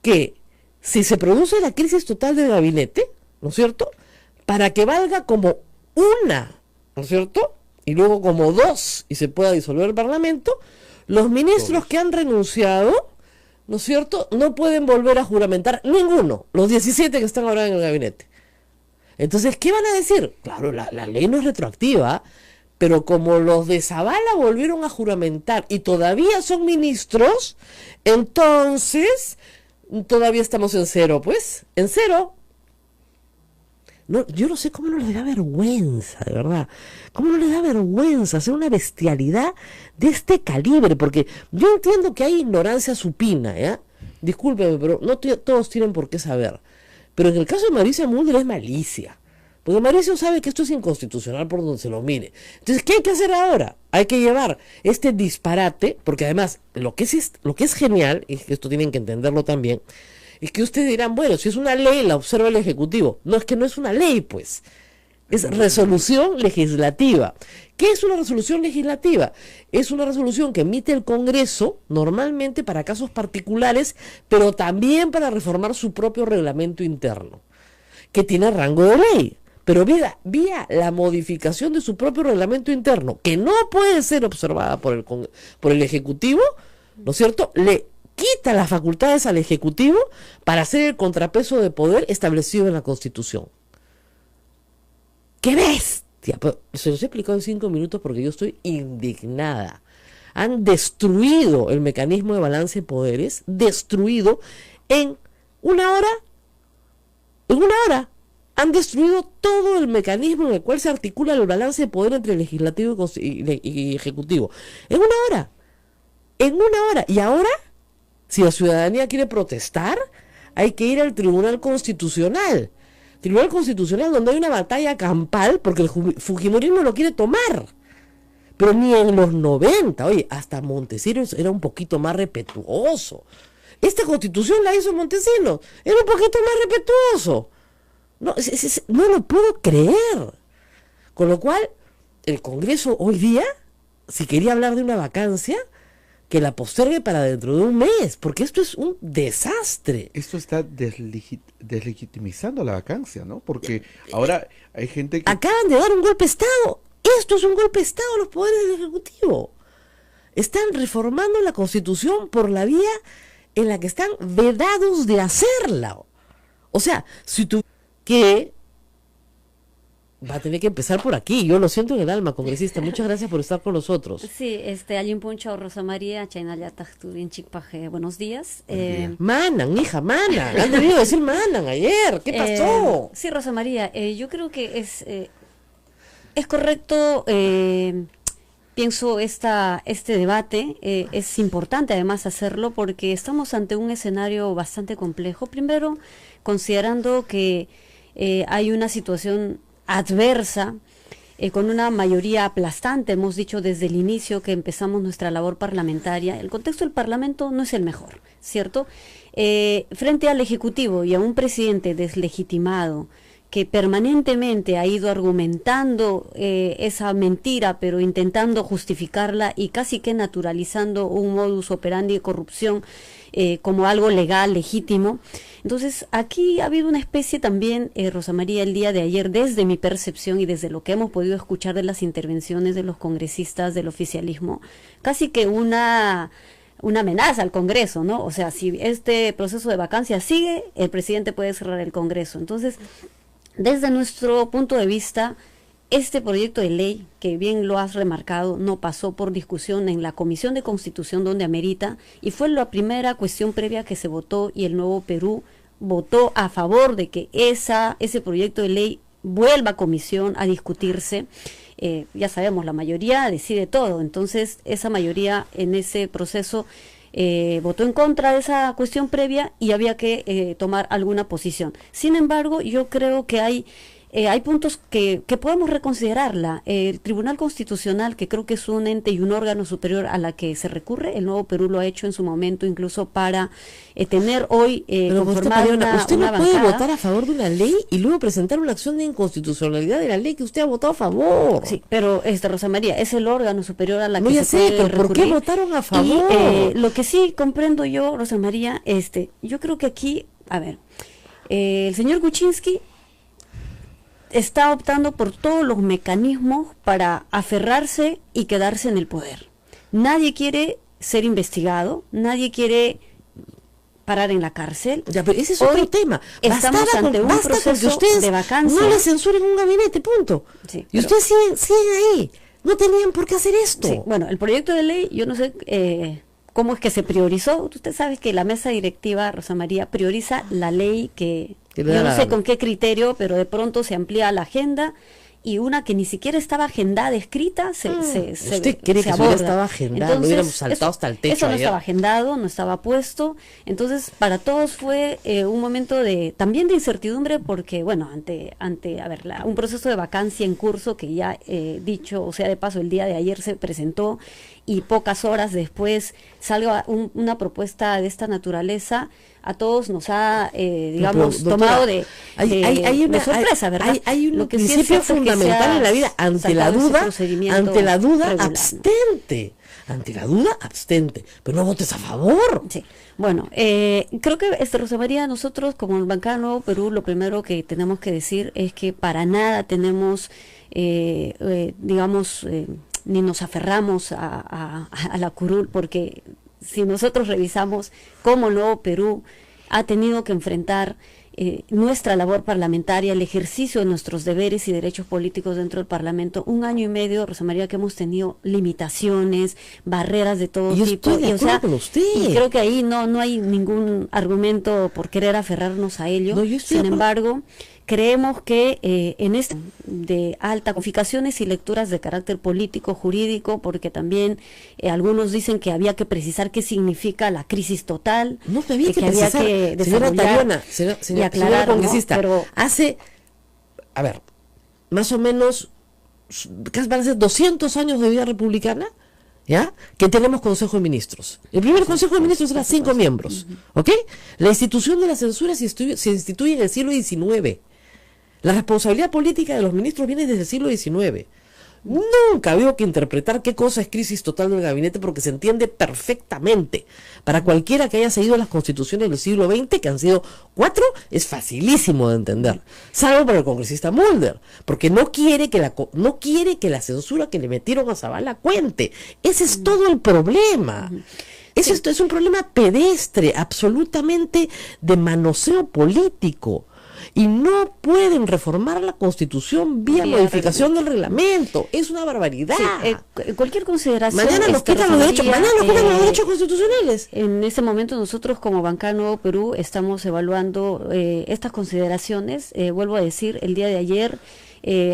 que si se produce la crisis total del gabinete, ¿no es cierto?, para que valga como una, ¿no es cierto?, y luego como dos, y se pueda disolver el Parlamento, los ministros que han renunciado, ¿no es cierto?, no pueden volver a juramentar ninguno, los 17 que están ahora en el gabinete. Entonces, ¿qué van a decir? Claro, la ley no es retroactiva, pero como los de Zavala volvieron a juramentar y todavía son ministros, entonces todavía estamos en cero, pues, en cero. No, yo no sé cómo no les da vergüenza, de verdad. ¿Cómo no les da vergüenza hacer una bestialidad de este calibre? Porque yo entiendo que hay ignorancia supina, ¿ya? Discúlpeme, pero no todos tienen por qué saber. Pero en el caso de Mauricio Mulder es malicia. Porque Mauricio sabe que esto es inconstitucional por donde se lo mire. Entonces, ¿qué hay que hacer ahora? Hay que llevar este disparate, porque además, lo que es genial, y esto tienen que entenderlo también, es que ustedes dirán, bueno, si es una ley, la observa el Ejecutivo. No, es que no es una ley, pues. Es resolución legislativa. ¿Qué es una resolución legislativa? Es una resolución que emite el Congreso, normalmente para casos particulares, pero también para reformar su propio reglamento interno, que tiene rango de ley. Pero vía la modificación de su propio reglamento interno, que no puede ser observada por el Ejecutivo, ¿no es cierto?, le quita las facultades al Ejecutivo para hacer el contrapeso de poder establecido en la Constitución. ¡Qué bestia! Pero se los he explicado en 5 minutos porque yo estoy indignada. Han destruido el mecanismo de balance de poderes, destruido en una hora. En una hora han destruido todo el mecanismo en el cual se articula el balance de poder entre legislativo y ejecutivo. En una hora. En una hora. Y ahora, si la ciudadanía quiere protestar, hay que ir al Tribunal Constitucional. Tribunal Constitucional donde hay una batalla campal porque el fujimorismo lo quiere tomar. Pero ni en los 90, oye, hasta Montesinos era un poquito más respetuoso. Esta Constitución la hizo Montesinos, era un poquito más respetuoso. No, no lo puedo creer. Con lo cual, el Congreso hoy día, si quería hablar de una vacancia, que la postergue para dentro de un mes, porque esto es un desastre. Esto está deslegitimizando la vacancia, ¿no? Porque ahora hay gente que... Acaban de dar un golpe de Estado. Esto es un golpe de Estado a los poderes del Ejecutivo. Están reformando la Constitución por la vía en la que están vedados de hacerla. O sea, si tú... que va a tener que empezar por aquí. Yo lo siento en el alma, congresista. Muchas gracias por estar con nosotros. Sí, Alin Puncha, Rosa María, Chainaya Tachturin Chikpaje, buenos días. Manan, hija, manan. Han debido decir manan ayer. ¿Qué pasó? Sí, Rosa María, yo creo que es correcto, pienso este debate, es importante además hacerlo porque estamos ante un escenario bastante complejo. Primero, considerando que hay una situación adversa, con una mayoría aplastante, hemos dicho desde el inicio que empezamos nuestra labor parlamentaria. El contexto del Parlamento no es el mejor, ¿cierto? Frente al Ejecutivo y a un presidente deslegitimado que permanentemente ha ido argumentando esa mentira, pero intentando justificarla y casi que naturalizando un modus operandi de corrupción como algo legal, legítimo. Entonces, aquí ha habido una especie también, Rosa María, el día de ayer, desde mi percepción y desde lo que hemos podido escuchar de las intervenciones de los congresistas del oficialismo, casi que una amenaza al Congreso, ¿no? O sea, si este proceso de vacancia sigue, el presidente puede cerrar el Congreso. Entonces, desde nuestro punto de vista, este proyecto de ley, que bien lo has remarcado, no pasó por discusión en la Comisión de Constitución donde amerita, y fue la primera cuestión previa que se votó, y el Nuevo Perú votó a favor de que ese proyecto de ley vuelva a comisión a discutirse. Ya sabemos, la mayoría decide todo, entonces esa mayoría en ese proceso votó en contra de esa cuestión previa y había que tomar alguna posición. Sin embargo, yo creo que hay puntos que podemos reconsiderarla. El Tribunal Constitucional, que creo que es un ente y un órgano superior a la que se recurre, el Nuevo Perú lo ha hecho en su momento incluso para tener hoy conformada usted una no puede bancada. votar a favor de una ley y luego presentar una acción de inconstitucionalidad de la ley que usted ha votado a favor. Sí, pero Rosa María, es el órgano superior a la No, que ya se sé, puede pero ¿por qué recurrir. votaron a favor? Y lo que sí comprendo yo, Rosa María, yo creo que aquí, a ver, el señor Kuczynski está optando por todos los mecanismos para aferrarse y quedarse en el poder. Nadie quiere ser investigado, nadie quiere parar en la cárcel. Ya, pero ese es Hoy otro tema. estamos ante un basta con que proceso ustedes de vacancia. no le censuren un gabinete, punto. Sí, y pero- ustedes siguen ahí. No tenían por qué hacer esto. Sí, bueno, el proyecto de ley, yo no sé cómo es que se priorizó. Usted sabe que la mesa directiva, Rosa María, prioriza la ley que Que le da yo no la sé gana. con qué criterio, pero de pronto se amplía la agenda y una que ni siquiera estaba agendada, escrita, se ¿Usted cree que se si hubiera aborda. estado agendada, lo Entonces, hubiéramos saltado hasta el techo Eso no ayer? estaba agendado, no estaba puesto. Entonces, para todos fue un momento también de incertidumbre porque, bueno, ante a ver, un proceso de vacancia en curso que ya dicho, o sea, de paso, el día de ayer se presentó y pocas horas después salga una propuesta de esta naturaleza, a todos nos ha, digamos, pero, doctora, tomado de sorpresa, ¿verdad? Hay un Lo que sí es principio cierto es que se fundamental ha en la vida. Ante la saltado ese duda, procedimiento regular. abstente. Ante la duda, abstente. Pero no votes a favor. Sí, bueno, creo que Rosa María, nosotros como bancada Nuevo Perú, lo primero que tenemos que decir es que para nada tenemos, digamos, ni nos aferramos a la curul, porque si nosotros revisamos cómo Nuevo Perú ha tenido que enfrentar nuestra labor parlamentaria, el ejercicio de nuestros deberes y derechos políticos dentro del Parlamento, 1 año y medio, Rosa María, que hemos tenido limitaciones, barreras de todo Yo tipo. estoy de acuerdo con usted. Y creo que ahí no hay ningún argumento por querer aferrarnos a ello. No, yo estoy de Sin acuerdo. embargo, creemos que en este de alta codificaciones y lecturas de carácter político, jurídico, porque también algunos dicen que había que precisar qué significa la crisis total, No te había que había precisar, que señora desarrollar Tariona, y señora aclarar, ¿no? congresista, Pero hace, a ver, más o menos, casi van a ser 200 años de vida republicana, ¿ya? Que tenemos Consejo de Ministros. El primer Consejo de Ministros era 5 miembros, ¿ok? La institución de la censura se instituye en el siglo XIX. La responsabilidad política de los ministros viene desde el siglo XIX. Nunca veo que interpretar qué cosa es crisis total del gabinete porque se entiende perfectamente. Para cualquiera que haya seguido las constituciones del siglo XX, que han sido 4, es facilísimo de entender. Salvo para el congresista Mulder, porque no quiere que la censura que le metieron a Zavala cuente. Ese es todo el problema. Esto es un problema pedestre, absolutamente de manoseo político. Y no pueden reformar la Constitución vía Vía modificación del reglamento. Es una barbaridad. sí, cualquier consideración. Mañana nos quitan Rosa los derechos, María, mañana nos quitan los derechos constitucionales. En ese momento nosotros como Bancada Nuevo Perú estamos evaluando estas consideraciones. Vuelvo a decir, el día de ayer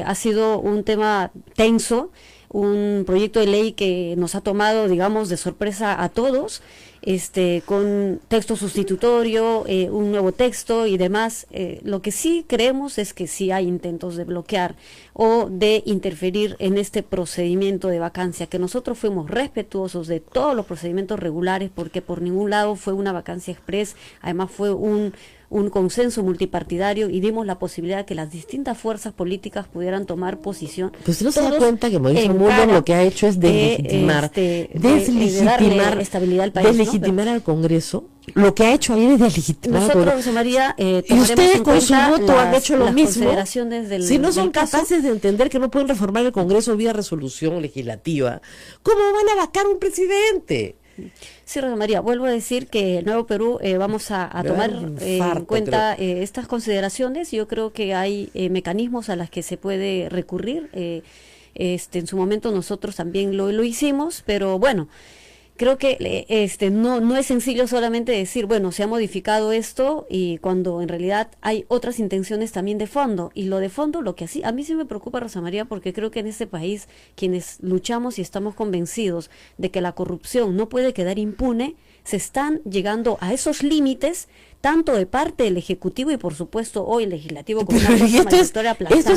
ha sido un tema tenso, un proyecto de ley que nos ha tomado, digamos, de sorpresa a todos, con texto sustitutorio, un nuevo texto y demás. Lo que sí creemos es que sí hay intentos de bloquear o de interferir en este procedimiento de vacancia, que nosotros fuimos respetuosos de todos los procedimientos regulares, porque por ningún lado fue una vacancia express, además fue un consenso multipartidario y dimos la posibilidad de que las distintas fuerzas políticas pudieran tomar posición. Pues no se da Todos cuenta que Mauricio en Mulder cara lo que ha hecho es deslegitimar, de darle estabilidad al país, ¿no? deslegitimar al Congreso. Lo que ha hecho ahí es deslegitimar al Nosotros, Congreso. Rosa María, Y tomaremos ustedes en con su cuenta voto han hecho lo las mismo. consideraciones del, Si no son del caso. capaces de entender que no pueden reformar el Congreso vía resolución legislativa, ¿cómo van a vacar un presidente? Sí, Rosa María, vuelvo a decir que el Nuevo Perú vamos a Me tomar da un en infarto, cuenta estas consideraciones. Yo creo que hay mecanismos a las que se puede recurrir. En su momento nosotros también lo hicimos, pero bueno, creo que no es sencillo solamente decir, bueno, se ha modificado esto, y cuando en realidad hay otras intenciones también de fondo. Y lo de fondo, lo que así, a mí sí me preocupa, Rosa María, porque creo que en este país quienes luchamos y estamos convencidos de que la corrupción no puede quedar impune, se están llegando a esos límites, tanto de parte del Ejecutivo y por supuesto hoy el Legislativo, con una fuerza mayoritaria aplastante.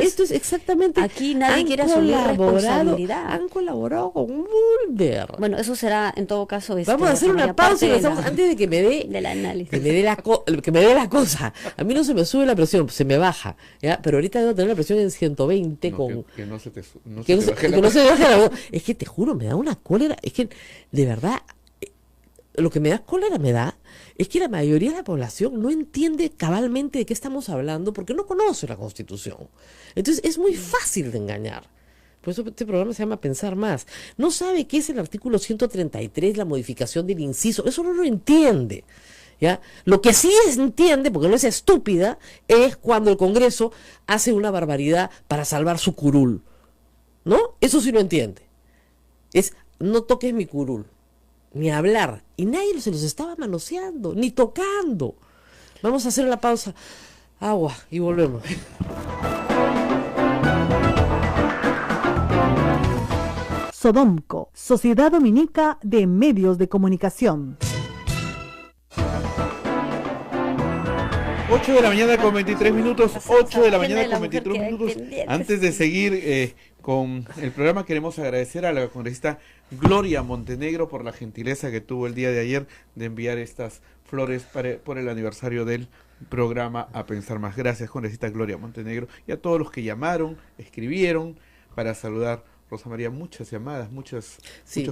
Esto es exactamente, aquí nadie quiere asumir responsabilidad. Han colaborado con Mulder. Bueno, eso será en todo caso. Vamos a hacer una pausa y regresamos antes de que me dé del análisis. que me dé la cosa. A mí no se me sube la presión, se me baja, ¿ya? Pero ahorita debo tener la presión en 120 con que no se te que baje no se baje la voz. Es que te juro, me da una cólera, es que de verdad lo que me da cólera es que la mayoría de la población no entiende cabalmente de qué estamos hablando porque no conoce la Constitución. Entonces es muy fácil de engañar. Por eso este programa se llama Pensar Más. No sabe qué es el artículo 133, la modificación del inciso. Eso no lo entiende, ¿ya? Lo que sí entiende, porque no es estúpida, es cuando el Congreso hace una barbaridad para salvar su curul, ¿no? Eso sí lo entiende. Es, no toques mi curul, ni hablar. Y nadie se los estaba manoseando, ni tocando. Vamos a hacer la pausa. Agua y volvemos. Sodomco, Sociedad Dominica de Medios de Comunicación. 8 de la mañana con 23 minutos, 8 de la mañana con 23 minutos. Antes de seguir con el programa, queremos agradecer a la congresista Gloria Montenegro por la gentileza que tuvo el día de ayer de enviar estas flores por el aniversario del programa A Pensar Más. Gracias, congresista Gloria Montenegro, y a todos los que llamaron, escribieron para saludar. Rosa María, muchas llamadas, muchos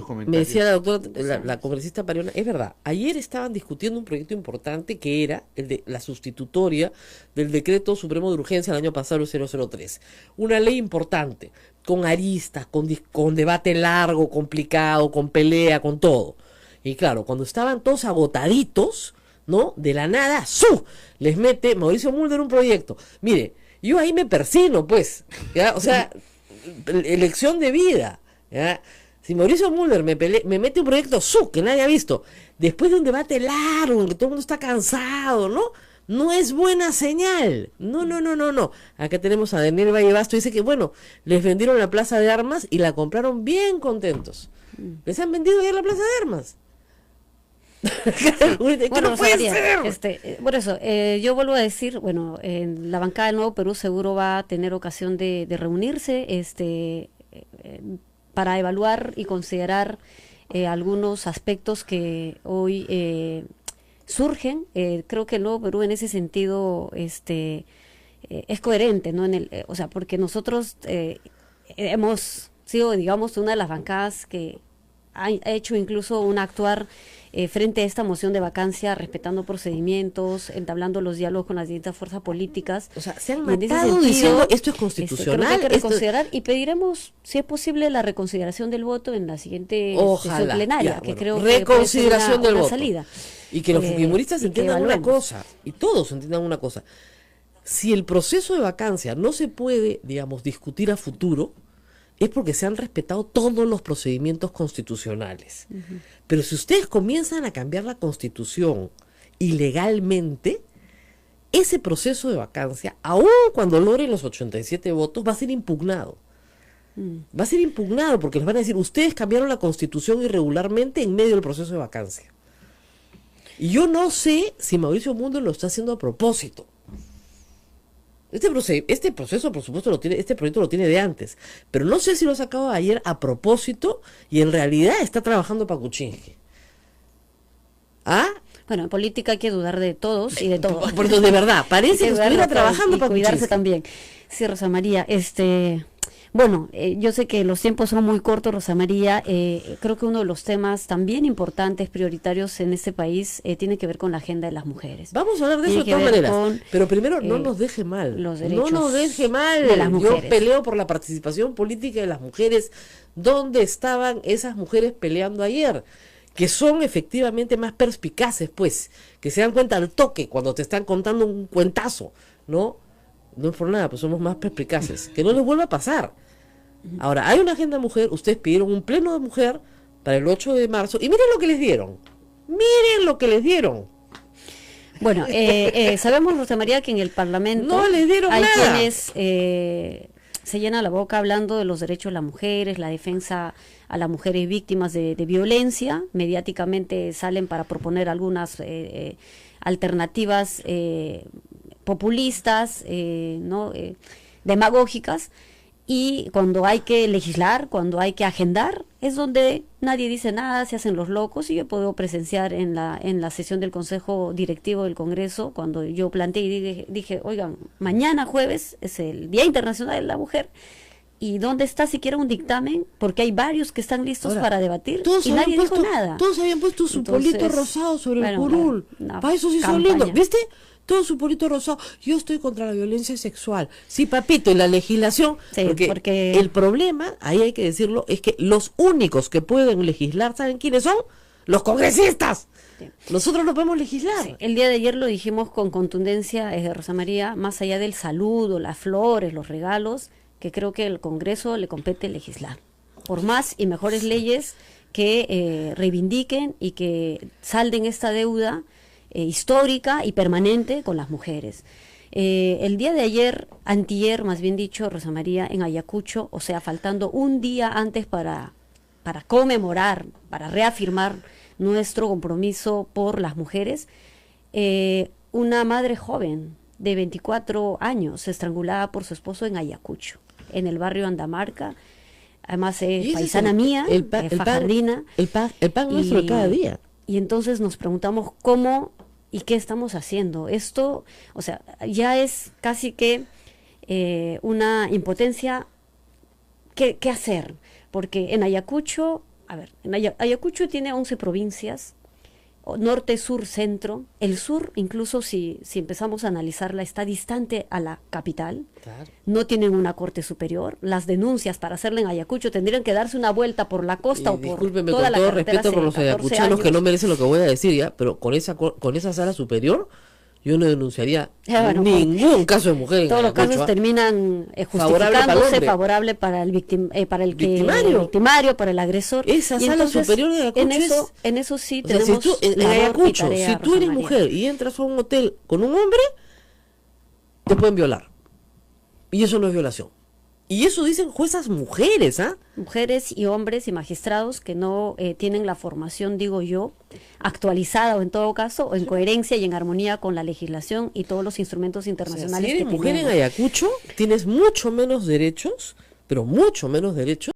comentarios. Me decía la doctora, la congresista Pariona, es verdad, ayer estaban discutiendo un proyecto importante que era el de la sustitutoria del Decreto Supremo de Urgencia del año pasado, el 003. Una ley importante, con aristas, con debate largo, complicado, con pelea, con todo. Y claro, cuando estaban todos agotaditos, ¿no? De la nada, ¡su! Les mete Mauricio Mulder un proyecto. Mire, yo ahí me persino, pues, ¿ya? O sea, elección de vida, ¿ya? Si Mauricio Mulder me mete un proyecto que nadie ha visto, después de un debate largo en que todo el mundo está cansado, no es buena señal. No. Acá tenemos a Daniel Valle Basto, dice que bueno, les vendieron la plaza de armas y la compraron bien contentos. Les han vendido ya la plaza de armas. Bueno, no puede ser. Por eso, yo vuelvo a decir, bueno, la bancada del Nuevo Perú seguro va a tener ocasión de reunirse para evaluar y considerar algunos aspectos que hoy surgen. Creo que el Nuevo Perú en ese sentido es coherente, ¿no? O sea, porque nosotros hemos sido, digamos, una de las bancadas que ha hecho incluso un actuar frente a esta moción de vacancia, respetando procedimientos, entablando los diálogos con las distintas fuerzas políticas. O sea, se han matado diciendo esto es constitucional. Creo que hay que reconsiderar y pediremos, si es posible, la reconsideración del voto en la siguiente sesión plenaria, que creo que puede ser una voto. Salida. Y que los fujimoristas entiendan una cosa, y todos entiendan una cosa. Si el proceso de vacancia no se puede, digamos, discutir a futuro, es porque se han respetado todos los procedimientos constitucionales. Pero si ustedes comienzan a cambiar la Constitución ilegalmente, ese proceso de vacancia, aun cuando logren los 87 votos, va a ser impugnado. Va a ser impugnado porque les van a decir, ustedes cambiaron la Constitución irregularmente en medio del proceso de vacancia. Y yo no sé si Mauricio Mulder lo está haciendo a propósito. Este proceso, por supuesto, este proyecto lo tiene de antes, pero no sé si lo ha sacado ayer a propósito y en realidad está trabajando para Kuczynski. ¿Ah? Bueno, en política hay que dudar de todos y de todo. Porque de verdad, parece que estuviera trabajando para cuidarse Kuczynski también. Sí, Rosa María, bueno, yo sé que los tiempos son muy cortos, Rosa María. Creo que uno de los temas también importantes, prioritarios en este país, tiene que ver con la agenda de las mujeres. Vamos a hablar de eso de todas maneras. Pero primero, no nos deje mal. No nos deje mal. De las mujeres. Yo peleo por la participación política de las mujeres. ¿Dónde estaban esas mujeres peleando ayer? Que son efectivamente más perspicaces, pues. Que se dan cuenta al toque cuando te están contando un cuentazo, ¿no? No es por nada, pues somos más perspicaces. Que no les vuelva a pasar. Ahora, hay una agenda mujer, ustedes pidieron un pleno de mujer para el 8 de marzo. Y miren lo que les dieron. Miren lo que les dieron. Bueno, sabemos, Rosa María, que en el Parlamento No les dieron hay nada. quienes se llenan la boca hablando de los derechos de las mujeres, la defensa a las mujeres víctimas de violencia. Mediáticamente salen para proponer algunas alternativas populistas, ¿no? Demagógicas. Y cuando hay que legislar, cuando hay que agendar, es donde nadie dice nada, se hacen los locos. Y yo puedo presenciar en la sesión del Consejo Directivo del Congreso, cuando yo planteé y dije, oigan, mañana jueves es el Día Internacional de la Mujer, ¿y dónde está siquiera un dictamen? Porque hay varios que están listos Ahora, para debatir todos y habían nadie dijo puesto, nada. Todos habían puesto su Entonces, polito rosado sobre el bueno, curul. una Para eso sí son campaña. lindos. ¿Viste? Todo su polito rosado. Yo estoy contra la violencia sexual. Sí, papito, y la legislación. Sí, porque el problema, ahí hay que decirlo, es que los únicos que pueden legislar, ¿saben quiénes son? Los congresistas. Sí. Nosotros no podemos legislar. Sí, el día de ayer lo dijimos con contundencia, Rosa María, más allá del saludo, las flores, los regalos, que creo que al Congreso le compete legislar. Por más y mejores leyes que reivindiquen y que salden esta deuda histórica y permanente con las mujeres. El día de ayer, antier, más bien dicho, Rosa María, en Ayacucho, o sea, faltando un día antes para conmemorar, para reafirmar nuestro compromiso por las mujeres, una madre joven de 24 años estrangulada por su esposo en Ayacucho, en el barrio Andamarca. Además Y es ese paisana es mía, el pan fajardina. el pan nuestro de cada día. Y entonces nos preguntamos cómo y qué estamos haciendo. Esto, o sea, ya es casi que una impotencia. ¿Qué hacer? Porque en Ayacucho, Ayacucho tiene 11 provincias, norte, sur, centro. El sur, incluso si empezamos a analizarla, está distante a la capital. Claro. No tienen una corte superior. Las denuncias para hacerla en Ayacucho tendrían que darse una vuelta por la costa o por Discúlpeme, toda con la todo carretera respeto por hace los 14 ayacuchanos que años. no merecen lo que voy a decir ya, pero con esa sala superior yo no denunciaría Bueno, ningún caso de mujer en Todos los Ayacucho, casos ¿ah? terminan Favorable para el justificándose, hombre. favorable para el Victimario. victimario, para el agresor. Esa Y sala entonces, superior de Ayacucho en eso sí O sea, tenemos si tú, en labor y Ayacucho, tarea, si tú Rosa eres María. mujer y entras a un hotel con un hombre, te pueden violar. Y eso no es violación. Y eso dicen juezas mujeres, ¿ah? Mujeres y hombres y magistrados que no tienen la formación, digo yo, actualizada o en todo caso, o en coherencia y en armonía con la legislación y todos los instrumentos O sea, internacionales si eres que mujer en tenemos. Ayacucho, tienes mucho menos derechos, pero mucho menos derechos